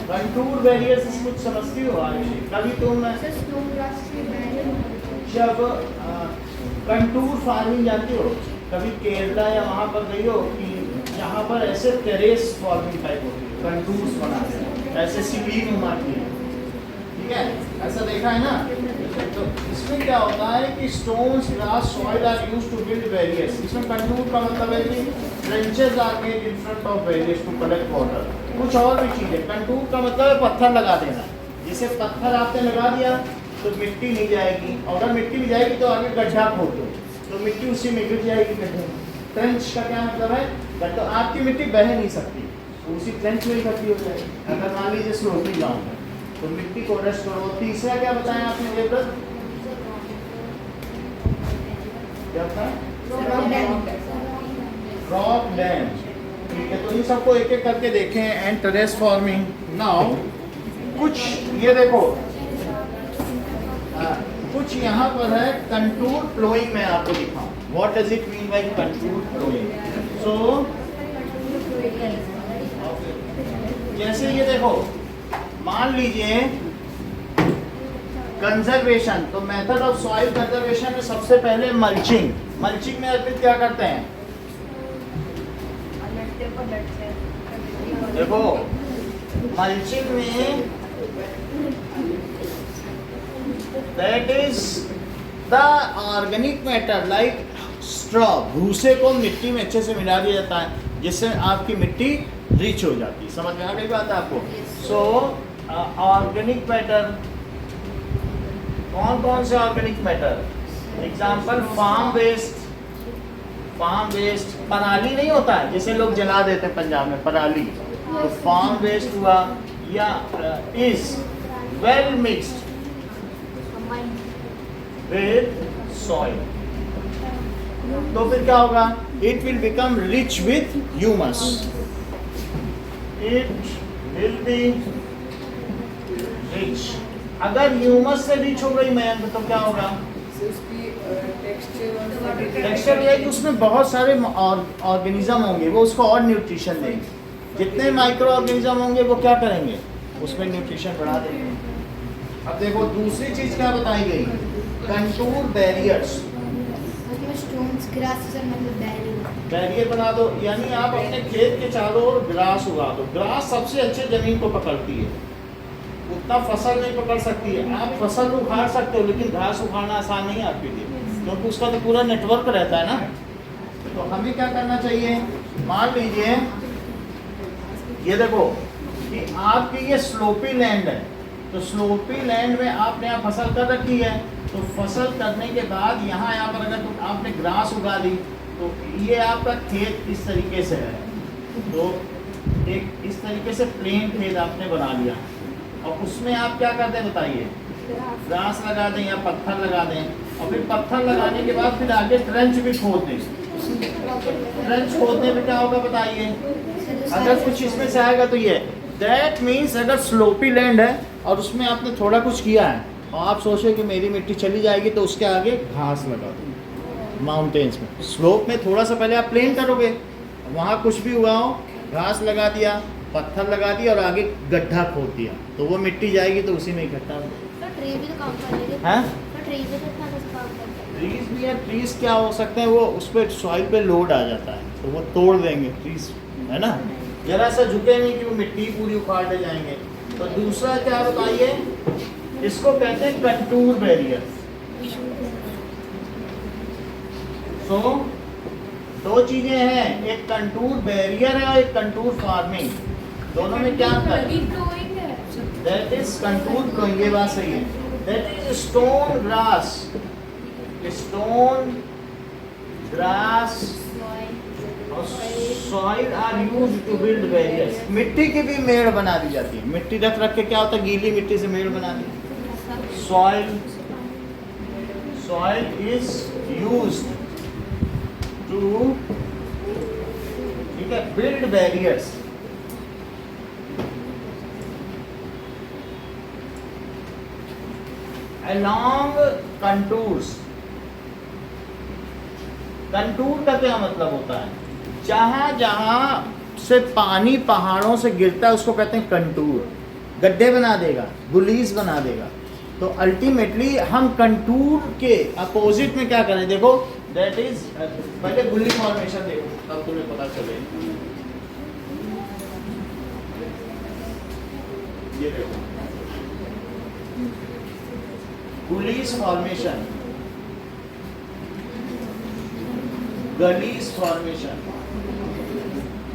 [SPEAKER 2] कंटूर बैरियर से कुछ समझती हो आयुषी? कभी तुम जब कंटूर फार्मिंग जाती हो, कभी केरला या वहाँ पर गई हो कि यहाँ पर ऐसे टेरेस फार्मिंग टाइप होती है, कंटूर्स बनाते हैं, ऐसे सीढ़ी घुमाती है, ठीक है, ऐसा देखा है ना? तो इसमें क्या होता है कि stones, grass, soil are used to build barriers. इसमें कंटूर का मतलब है कि trenches are made in front of barriers to collect water. कुछ और भी चीज़ें, कंटूर का मतलब है पत्थर लगा देना। जैसे पत्थर आपने लगा दिया तो मिट्टी नहीं जाएगी, और अगर मिट्टी नहीं जाएगी तो आगे गड्ढा खोद दो तो मिट्टी उसी में गिर जाएगी गड्ढे में। ट्रेंच का क्या मतलब है? तो आपकी मिट्टी बह नहीं सकती, तो उसी ट्रेंच में इकट्ठी हो जाएगी। अगर मान लीजिए स्लोपी ग्राउंड है तो मिट्टी को रेस्ट करो। तीसरा क्या बताया आपने देवव्रत? क्या था? Rock dam. ठीक है, तो इन सबको एक एक करके देखें। And terrace farming. नाउ कुछ ये देखो, कुछ यहाँ पर है कंटूर प्लोइंग। मैं आपको दिखाऊं what does it mean by contour ploughing. So जैसे ये देखो, मान लीजिए कंजर्वेशन, तो मेथड ऑफ सॉइल कंजर्वेशन में सबसे पहले मल्चिंग। मल्चिंग में अर्पित क्या करते हैं? देखो मल्चिंग में that is the organic matter like straw, भूसे को मिट्टी में अच्छे से मिला दिया जाता है जिससे आपकी मिट्टी रिच हो जाती है। समझ में आ गई बात आपको? सो ऑर्गेनिक मैटर, कौन कौन से organic matter? Example farm waste. Farm waste पराली नहीं होता है, जैसे लोग जला देते हैं पंजाब में पराली, तो फार्म वेस्ट हुआ, या is well mixed with soil. तो फिर क्या होगा? It will become rich with humus. It will be rich. अगर ह्यूमस से रिच हो गई मैं, तो क्या होगा? टेक्सचर ये है कि उसमें बहुत सारे ऑर्गेनिज्म होंगे, वो उसको और न्यूट्रिशन देंगे। जितने माइक्रो ऑर्गेनिज्म होंगे वो क्या करेंगे? उसमें न्यूट्रिशन बढ़ा देंगे। अब देखो दूसरी चीज क्या बताई गई? Contour barriers. बैरियर बना दो, यानी आप अपने खेत के चारों ओर ग्रास उगा दो। ग्रास सबसे अच्छे जमीन को पकड़ती है, उतना फसल नहीं पकड़ सकती है। आप फसल उखाड़ सकते हो लेकिन घास उखाड़ना आसान नहीं है आपके लिए, क्योंकि उसका तो पूरा नेटवर्क रहता है ना। तो हमें क्या करना चाहिए? मान लीजिए ये देखो कि आपकी ये स्लोपी लैंड है, तो स्लोपी लैंड में आपने यहाँ फसल कर रखी है, तो फसल करने के बाद यहाँ पर अगर तो आपने ग्रास उगा दी, तो ये आपका खेत इस तरीके से है, तो एक इस तरीके से प्लेन खेत आपने बना लिया, और उसमें आप क्या करते हैं बताइए? ग्रास लगा दें या पत्थर लगा दें, और फिर पत्थर लगाने के बाद फिर आगे ट्रेंच भी खोद दें। ट्रेंच खोदने में क्या होगा बताइए? अगर कुछ इसमें से आएगा तो ये दैट मीन्स अगर स्लोपी लैंड है और उसमें आपने थोड़ा कुछ किया है और आप सोचे कि मेरी मिट्टी चली जाएगी, तो उसके आगे घास लगा दो। माउंटेन्स में स्लोप में थोड़ा सा पहले आप प्लेन करोगे, वहाँ कुछ भी उगाओ, घास लगा दिया, पत्थर लगा दिया और आगे गड्ढा खोद दिया, तो वो मिट्टी जाएगी तो उसी में इकट्ठा हो।
[SPEAKER 1] ट्री भी तो काम कर लेंगे।
[SPEAKER 2] हैं?
[SPEAKER 1] तो ट्री भी तो इतना कुछ काम करते हैं।
[SPEAKER 2] ट्रीज भी है। ट्रीज क्या हो सकते हैं? वो उस पर सॉइल पे लोड आ जाता है तो वो तोड़ देंगे ट्रीज, है ना? जरा सा झुके नहीं कि वो मिट्टी पूरी उखाड़ ले जाएंगे। तो दूसरा क्या बताइए? इसको कहते हैं कंटूर बैरियर। सो दो चीजें हैं, एक कंटूर बैरियर है और एक कंटूर फार्मिंग। दोनों में क्या अंतर है? दैट इज कंटूर ग्रोइंग, ये बात सही है। That is stone grass, stone grass soil are used to build barriers. मिट्टी की भी मेड़ बना दी जाती है। मिट्टी रख के क्या होता है? गीली मिट्टी से मेड़ बना दी। सॉइल इज यूज्ड टू, ठीक है, build barriers. along contours contour का क्या मतलब होता है? जहाँ जहाँ से पानी पहाड़ों से गिरता है उसको कहते हैं कंटूर। गड्ढे बना देगा, गुलीज बना देगा। तो अल्टीमेटली हम कंटूर के अपोजिट में क्या करें? देखो दैट इज, पहले गुली फॉर्मेशन देखो तब तुम्हें पता चलेगा। ये देखो गुलीज फॉर्मेशन, गलीज फॉर्मेशन,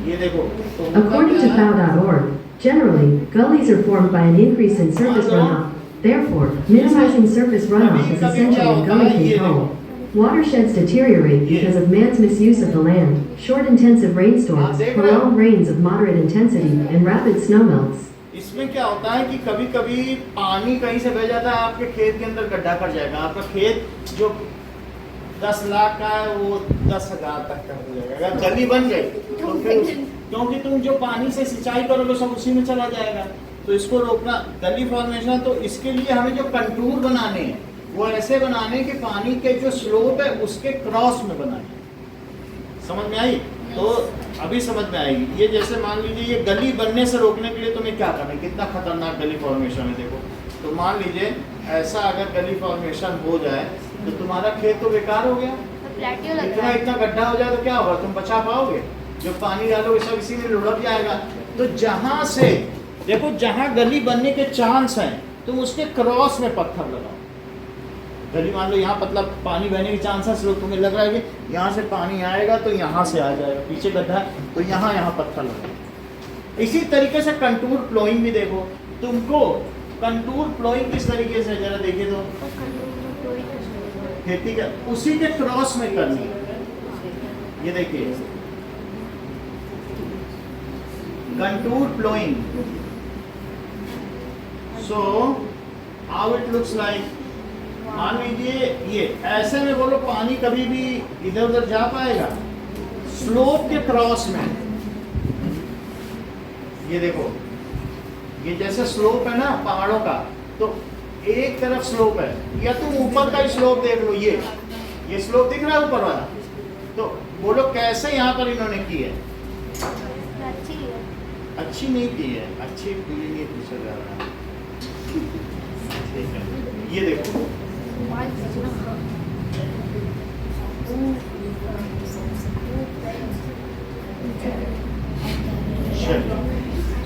[SPEAKER 2] ये देखो। तो होता
[SPEAKER 3] According to
[SPEAKER 2] क्या है?
[SPEAKER 3] FAO.org, generally, gullies are formed by an increase in surface runoff. Therefore, minimizing surface runoff is essential in gully control. Watersheds deteriorate because of man's misuse of the land, short intensive rainstorms, prolonged rains of moderate intensity, and rapid snowmelts.
[SPEAKER 2] इसमें क्या होता है कि कभी कभी पानी कहीं से बह जाता है, आपके खेत के अंदर गड्ढा कर जाएगा। आपका खेत जो 10 लाख का है वो 10,000 तक का हो जाएगा। अगर गली बन गई तो फिर क्योंकि तुम जो पानी से सिंचाई करोगे सब उसी में चला जाएगा। तो इसको रोकना, गली फॉर्मेशन। तो इसके लिए हमें जो कंटूर बनाने हैं वो ऐसे बनाने कि पानी के जो स्लोप है उसके क्रॉस में बनाने। समझ में आई? तो अभी समझ में आएगी। ये जैसे मान लीजिए ये गली बनने से रोकने के लिए तुम्हें क्या करना है, कितना खतरनाक गली फॉर्मेशन है देखो। तो मान लीजिए ऐसा अगर गली फॉर्मेशन हो जाए तो तुम्हारा खेत तो बेकार हो गया।
[SPEAKER 1] प्लेटियो लग
[SPEAKER 2] इतना
[SPEAKER 1] रहा है।
[SPEAKER 2] इतना गड्ढा हो जाए तो क्या होगा? तुम बचा पाओगे? जो पानी डालोगे सब इसी में लुढ़क जाएगा। तो जहां से देखो, जहां गली बनने के चांस हैं तुम उसके क्रॉस में पत्थर लगाओ। गली मान लो यहाँ मतलब पानी बहने के चांसेस लो, तुम्हें लग रहा है कि यहाँ से पानी आएगा तो यहाँ से आ जाएगा, पीछे गड्ढा तो यहाँ पत्थर लगाओ। इसी तरीके से कंटूर प्लोइंग भी देखो। तुमको कंटूर प्लोइंग किस तरीके से, जरा देखिए तो खेती का उसी के क्रॉस में करनी है। ये देखिए contour ploughing. So how it looks like. मान लीजिए ये ऐसे में बोलो पानी कभी भी इधर उधर जा पाएगा? स्लोप के क्रॉस में। ये देखो ये जैसे स्लोप है ना पहाड़ों का, तो एक तरफ स्लोप है, या तुम ऊपर का ही स्लोप देख लो। ये स्लोप दिख रहा है ऊपर वाला। तो बोलो कैसे यहाँ पर इन्होंने की है?
[SPEAKER 1] अच्छी है।
[SPEAKER 2] अच्छी नहीं की है, अच्छी फीलिंग नहीं पूछा जा रहा है। ठीक है, ये देखो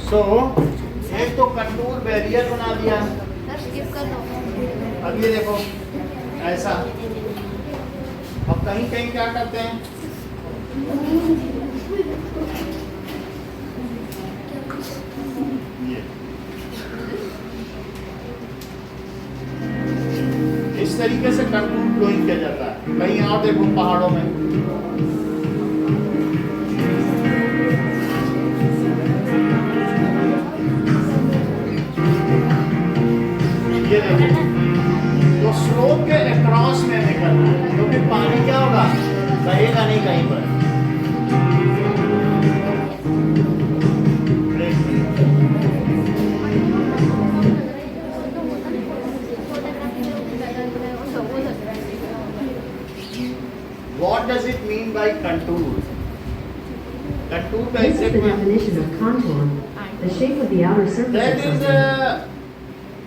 [SPEAKER 2] सो एक तो कंटूर बैरियर बना दिया।
[SPEAKER 1] स्किप कर दो।
[SPEAKER 2] अब ये देखो ऐसा। अब कहीं कहीं क्या करते हैं, ये इस तरीके से कंटूर फ्लोइंग किया जाता है। कहीं और देखो पहाड़ों में ये देखो, तो स्लोप के अक्रॉस में निकलना है, क्योंकि पानी क्या होगा, बहेगा नहीं कहीं पर। What does it mean by contour? Contour का
[SPEAKER 3] This is the
[SPEAKER 2] exact
[SPEAKER 3] definition of contour, the shape of the outer surface
[SPEAKER 2] that
[SPEAKER 3] of
[SPEAKER 2] is
[SPEAKER 3] something.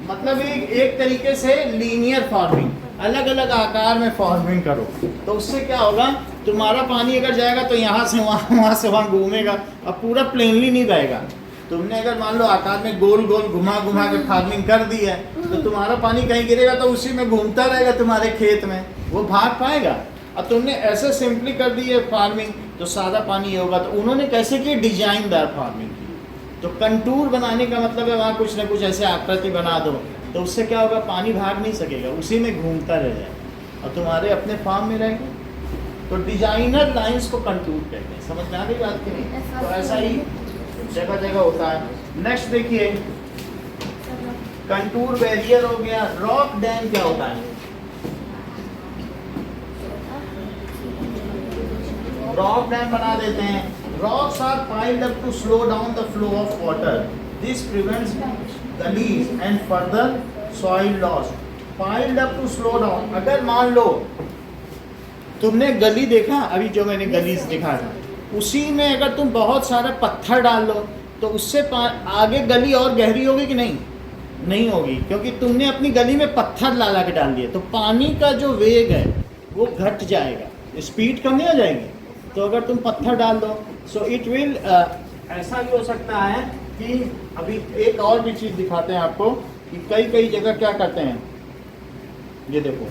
[SPEAKER 2] मतलब एक तरीके से लीनियर फार्मिंग, अलग अलग आकार में फार्मिंग करो तो उससे क्या होगा, तुम्हारा पानी अगर जाएगा तो यहाँ से वहाँ से वहाँ घूमेगा, अब पूरा प्लेनली नहीं रहेगा। तुमने अगर मान लो आकार में गोल गोल घुमा घुमा के फार्मिंग कर दी है तो तुम्हारा पानी कहीं गिरेगा तो उसी में घूमता रहेगा तुम्हारे खेत में, वो भाग पाएगा। अब तुमने ऐसे सिंपली कर दी है फार्मिंग तो सादा पानी होगा। तो उन्होंने कैसे की, डिजाइनदार फार्मिंग की। तो कंटूर बनाने का मतलब है वहाँ कुछ ना कुछ ऐसे आकृति बना दो तो उससे क्या होगा, पानी भाग नहीं सकेगा, उसी में घूमता रह जाएगा और तुम्हारे अपने फार्म में रहेगा। तो डिजाइनर लाइंस को कंटूर कहते हैं। समझ में आ गई बात की नहीं? तो ऐसा ही जगह जगह होता है। नेक्स्ट देखिए, कंटूर बैरियर हो गया। रॉक डैम क्या होता है? रॉक डैम बना देते हैं। Rocks are piled up to slow down the flow of water. This prevents gullies and further soil loss. Piled up to slow down. अगर मान लो तुमने गली देखा अभी जो मैंने गली दिखाया, उसी में अगर तुम बहुत सारे पत्थर डाल लो तो उससे आगे गली और गहरी होगी कि नहीं? नहीं होगी, क्योंकि तुमने अपनी गली में पत्थर ला के डाल दिए, तो पानी का जो वेग है वो घट जाएगा, स्पीड कम नहीं हो जाएगी। तो अगर तुम पत्थर डाल दो सो इट विल, ऐसा भी हो सकता है कि अभी एक और भी चीज़ दिखाते हैं आपको कि कई जगह क्या करते हैं। ये देखो,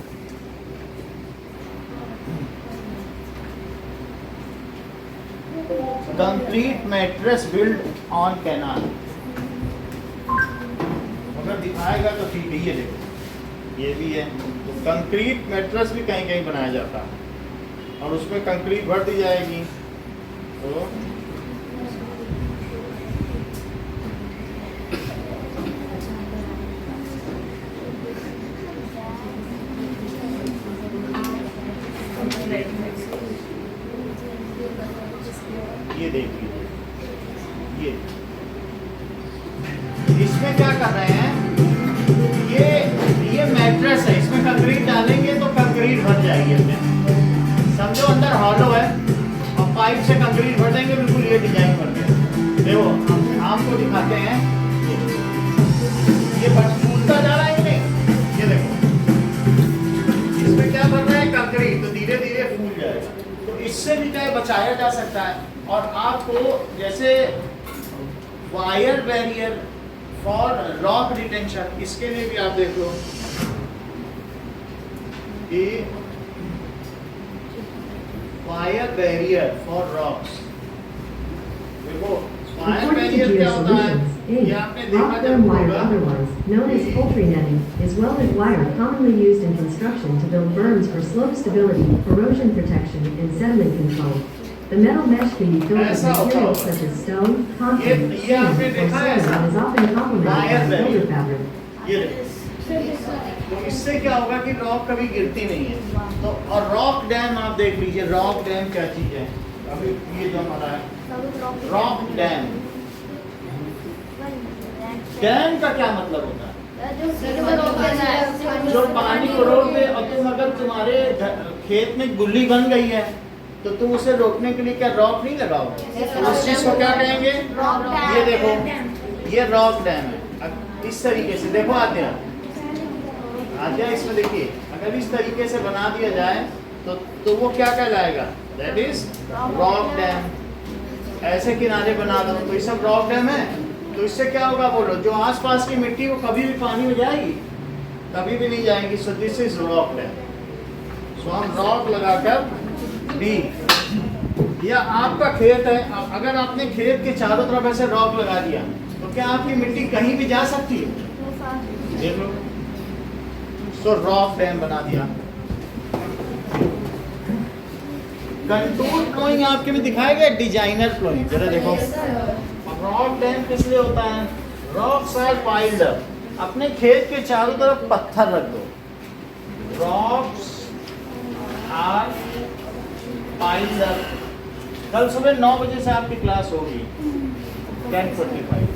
[SPEAKER 2] concrete mattress build on canal, अगर दिखाएगा तो ठीक है। ये देखो, ये भी है, तो कंक्रीट मैट्रेस भी कहीं कहीं बनाया जाता है और उसमें कंक्रीट भर दी जाएगी। तो ये देख लीजिए, इसमें क्या कर रहे हैं, ये मैट्रेस है, इसमें कंक्रीट डालेंगे तो कंक्रीट भर जाएगी अपने, समझो अंदर हॉलो है और पाइप से कंक्रीट भर देंगे, बिल्कुल ये डिजाइन बन गया। देखो आपको दिखाते हैं, ये फूलता जा रहा है कि नहीं, ये देखो इसमें क्या बन रहा है, कंक्रीट, तो धीरे धीरे फूल जाएगा। तो इससे भी क्या बचाया जा सकता है। और आपको जैसे wire barrier for rock retention, इसके लिए भी आप देख लो कि वायर बैरियर फॉर रॉक्स, देखो वायर
[SPEAKER 3] According to
[SPEAKER 2] बैरियर क्या होता है,
[SPEAKER 3] Geosolutions,
[SPEAKER 2] ये
[SPEAKER 3] A,
[SPEAKER 2] आपने देखा
[SPEAKER 3] rock
[SPEAKER 2] जब
[SPEAKER 3] form wire,
[SPEAKER 2] होगा,
[SPEAKER 3] otherwise known as poultry netting, is welded wire commonly used in construction to build berms for slope stability, erosion protection, and sediment control. The metal mesh can be filled with
[SPEAKER 2] ऐसा होता
[SPEAKER 3] materials
[SPEAKER 2] होगा।
[SPEAKER 3] such as stone, concrete,
[SPEAKER 2] ये आपने
[SPEAKER 3] sand, or
[SPEAKER 2] देखा है
[SPEAKER 3] soil
[SPEAKER 2] ऐसा?
[SPEAKER 3] and is often complemented
[SPEAKER 2] Wire
[SPEAKER 3] by
[SPEAKER 2] barrier।
[SPEAKER 3] builder fabric.
[SPEAKER 2] ये देखो, तो इससे क्या होगा कि रॉक कभी गिरती नहीं है। तो और रॉक डैम आप देख लीजिए, रॉक डैम क्या चीज है, अभी ये जो हमारा है रॉक डैम, डैम का क्या मतलब होता है, जो पानी को रोक दे। और तुम अगर तुम्हारे खेत में गुल्ली बन गई है तो तुम उसे रोकने के लिए क्या रॉक नहीं लगाओगे, तो उस चीज को क्या कहेंगे, ये देखो ये रॉक डैम है। अब इस तरीके से देखो आद्या, इसमें देखिए अगर इस तरीके से बना दिया जाए तो वो क्या कहलाएगा, दैट इज रॉक डैम। ऐसे किनारे बना दो तो ये सब रॉक डैम है। तो इससे क्या होगा बोलो, जो आसपास की मिट्टी वो कभी भी पानी में जाएगी, कभी भी नहीं जाएगी। So this is rock dam. So हम रॉक लगाकर डी, या आपका खेत है, अगर आपने खेत के चारों तरफ ऐसे रॉक लगा दिया तो क्या आपकी मिट्टी कहीं भी जा सकती है, देख लो। सो रॉक डैम बना दिया। कंटूर फ्लोइंग आपके में दिखाया गया, डिजाइनर फ्लोइंग, जरा देखो। रॉक डैम किस लिए होता है, रॉक्स आर पाइल्ड अप, अपने खेत के चारों तरफ पत्थर रख दो, रॉक्स आर पाइल्ड अप। कल सुबह 9 बजे से आपकी क्लास होगी 10:45।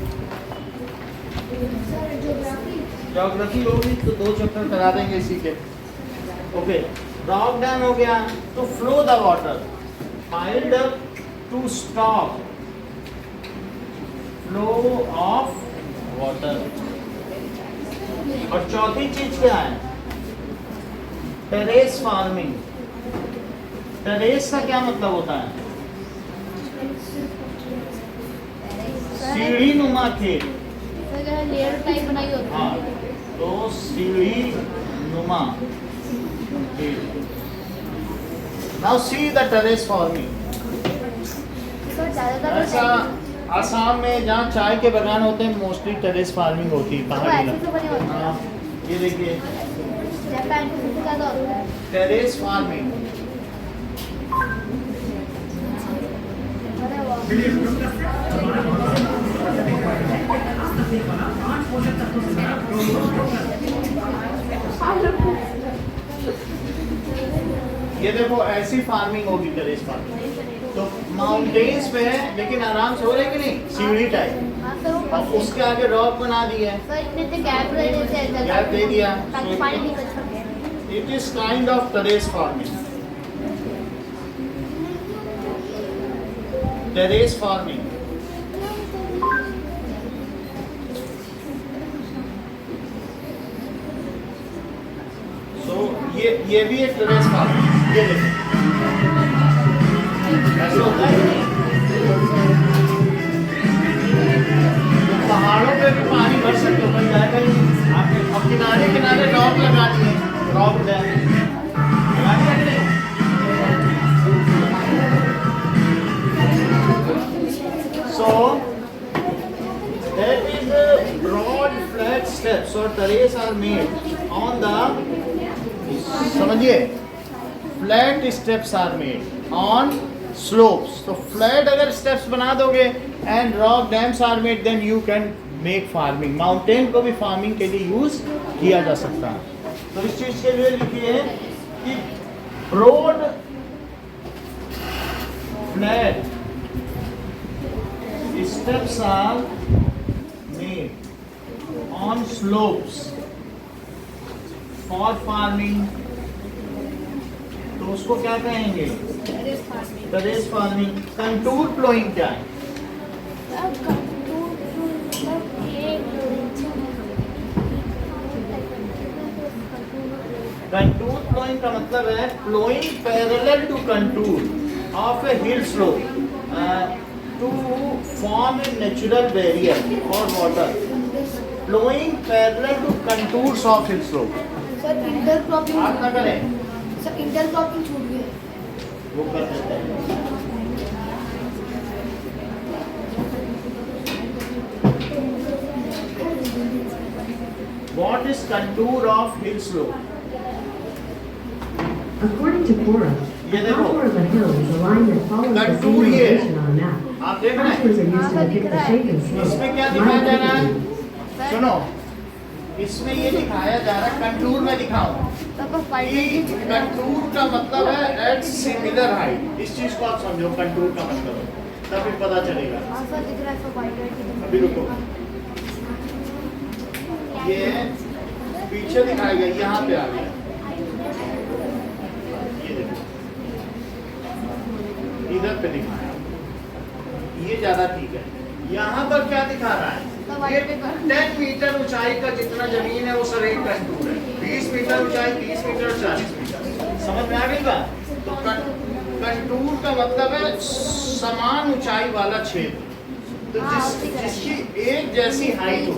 [SPEAKER 2] ज्योग्राफी होगी तो 2 चैप्टर करा देंगे इसी के। ओके, रॉक डैम हो गया तो flow the water, piled up to stop flow of water. और चौथी चीज क्या है, टेरेस फार्मिंग। टेरेस का क्या मतलब होता है, सीढ़ी नुमा खेत,
[SPEAKER 1] लेयर टाइप बनाई होती
[SPEAKER 2] हाँ,
[SPEAKER 1] है।
[SPEAKER 2] तो सीढ़ी नुमा खेत। Now see the terrace farming. ऐसा आसाम में जहाँ चाय के बागान होते हैं मोस्टली टेरेस फार्मिंग होती है, पहाड़ी इलाके। हाँ, ये देखिए
[SPEAKER 1] जापान में सबसे ज़्यादा होता है
[SPEAKER 2] टेरेस फार्मिंग। ये देखो ऐसी फार्मिंग होगी टेरेस फार्मिंग। तो माउंटेन्स पे है लेकिन आराम से हो रही कि नहीं, सीढ़ी टाइप, और उसके आगे रॉक बना दिया है, गैप दे दिया।
[SPEAKER 1] ताकि पानी निकल सके।
[SPEAKER 2] It is kind of terrace farming. Terrace farming. ये भी एक टेरेस फार्मिंग। ये देखो ऐसे होता है नहीं? तो पहाड़ों पे भी पानी भर सकते हो, बन जाएगा ही। आप किनारे किनारे रॉक लगा दिए, रॉक डैम लगा दिया कि नहीं? So that is the broad flat steps or terrace are made on the, समझिए, flat steps are made on slopes. तो फ्लैट अगर स्टेप्स बना दोगे and rock dams are made, then you can make farming. Mountain को भी फार्मिंग के लिए यूज किया जा सकता है। तो इस चीज के लिए लिखिए कि broad flat steps are made on slopes for farming। तो उसको क्या कहेंगे? Terrace farming. कंटूर प्लोइंग क्या है? कंटूर प्लोइंग का मतलब है ploughing parallel to contour of a hill slope to form a natural barrier for water flowing parallel to contours of hill slope।
[SPEAKER 1] Sir intercropping
[SPEAKER 2] आप ना करें,
[SPEAKER 1] सर इंटरक्रॉपिंग छूट गया।
[SPEAKER 2] वो कर देते हैं। What is contour of hill slope?
[SPEAKER 3] According to Quora, the contour of a hill is a line that follows the same
[SPEAKER 2] Contour ये है।
[SPEAKER 3] elevation on a map.
[SPEAKER 2] आप देख रहे
[SPEAKER 3] Contours
[SPEAKER 2] हैं?
[SPEAKER 3] are used to depict the shape and slope.
[SPEAKER 2] इसमें क्या दिखाया जा रहा है?
[SPEAKER 3] Line
[SPEAKER 2] सुनो, इसमें ये दिखाया जा रहा है, कंटूर में दिखाऊं कि कंटूर का मतलब है एट सिमिलर हाइट। इस चीज को आप समझो, कंटूर का मतलब है, तभी पता चलेगा।
[SPEAKER 1] सर दिख रहा है सर वाइट
[SPEAKER 2] अभी रुको, ये पीछे दिखाया गया, यहाँ पे आ गया। ये देखो, इधर पे दिखाया, ये ज्यादा ठीक है। यहाँ पर क्या दिखा रहा है? ये 10 मीटर ऊंचाई का जितना जमीन है वो सर एक कंटूर है। 20 मीटर ऊंचाई, 30 मीटर, 40 मीटर। समझ में आ गई बात? तो कंटूर का मतलब है समान ऊंचाई वाला क्षेत्र। तो जिसकी एक जैसी हाइट हो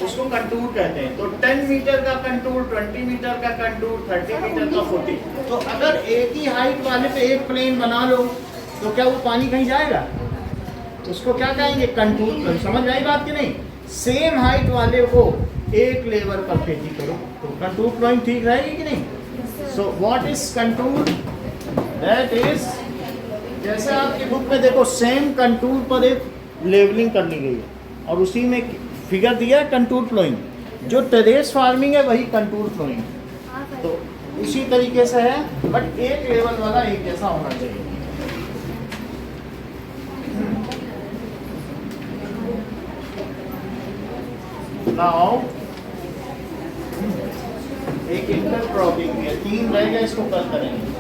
[SPEAKER 2] उसको कंटूर कहते हैं। तो 10 मीटर का कंटूर, 20 मीटर का कंटूर, 30 मीटर का 40। तो अगर एक ही हाइट वाले पे एक प्लेन बना लो तो क्या वो पानी कहीं जाएगा? उसको क्या कहेंगे? कंटूर। समझ में आई बात कि नहीं? सेम हाइट वाले को एक लेवल पर खेती करो तो कंटूर प्लॉइंग ठीक रहेगी कि नहीं? So what is contour? That is, जैसे आपकी बुक में देखो, सेम कंटूर पर एक लेवलिंग करनी गई है और उसी में फिगर दिया है कंटूर प्लॉइंग। जो टेरेस फार्मिंग है वही कंटूर प्लॉइंग। तो उसी तरीके से है, बट एक लेवल वाला एक जैसा होना चाहिए। नाउ एक इंटरक्रॉपिंग है, 3 रह गए, इसको कल करेंगे।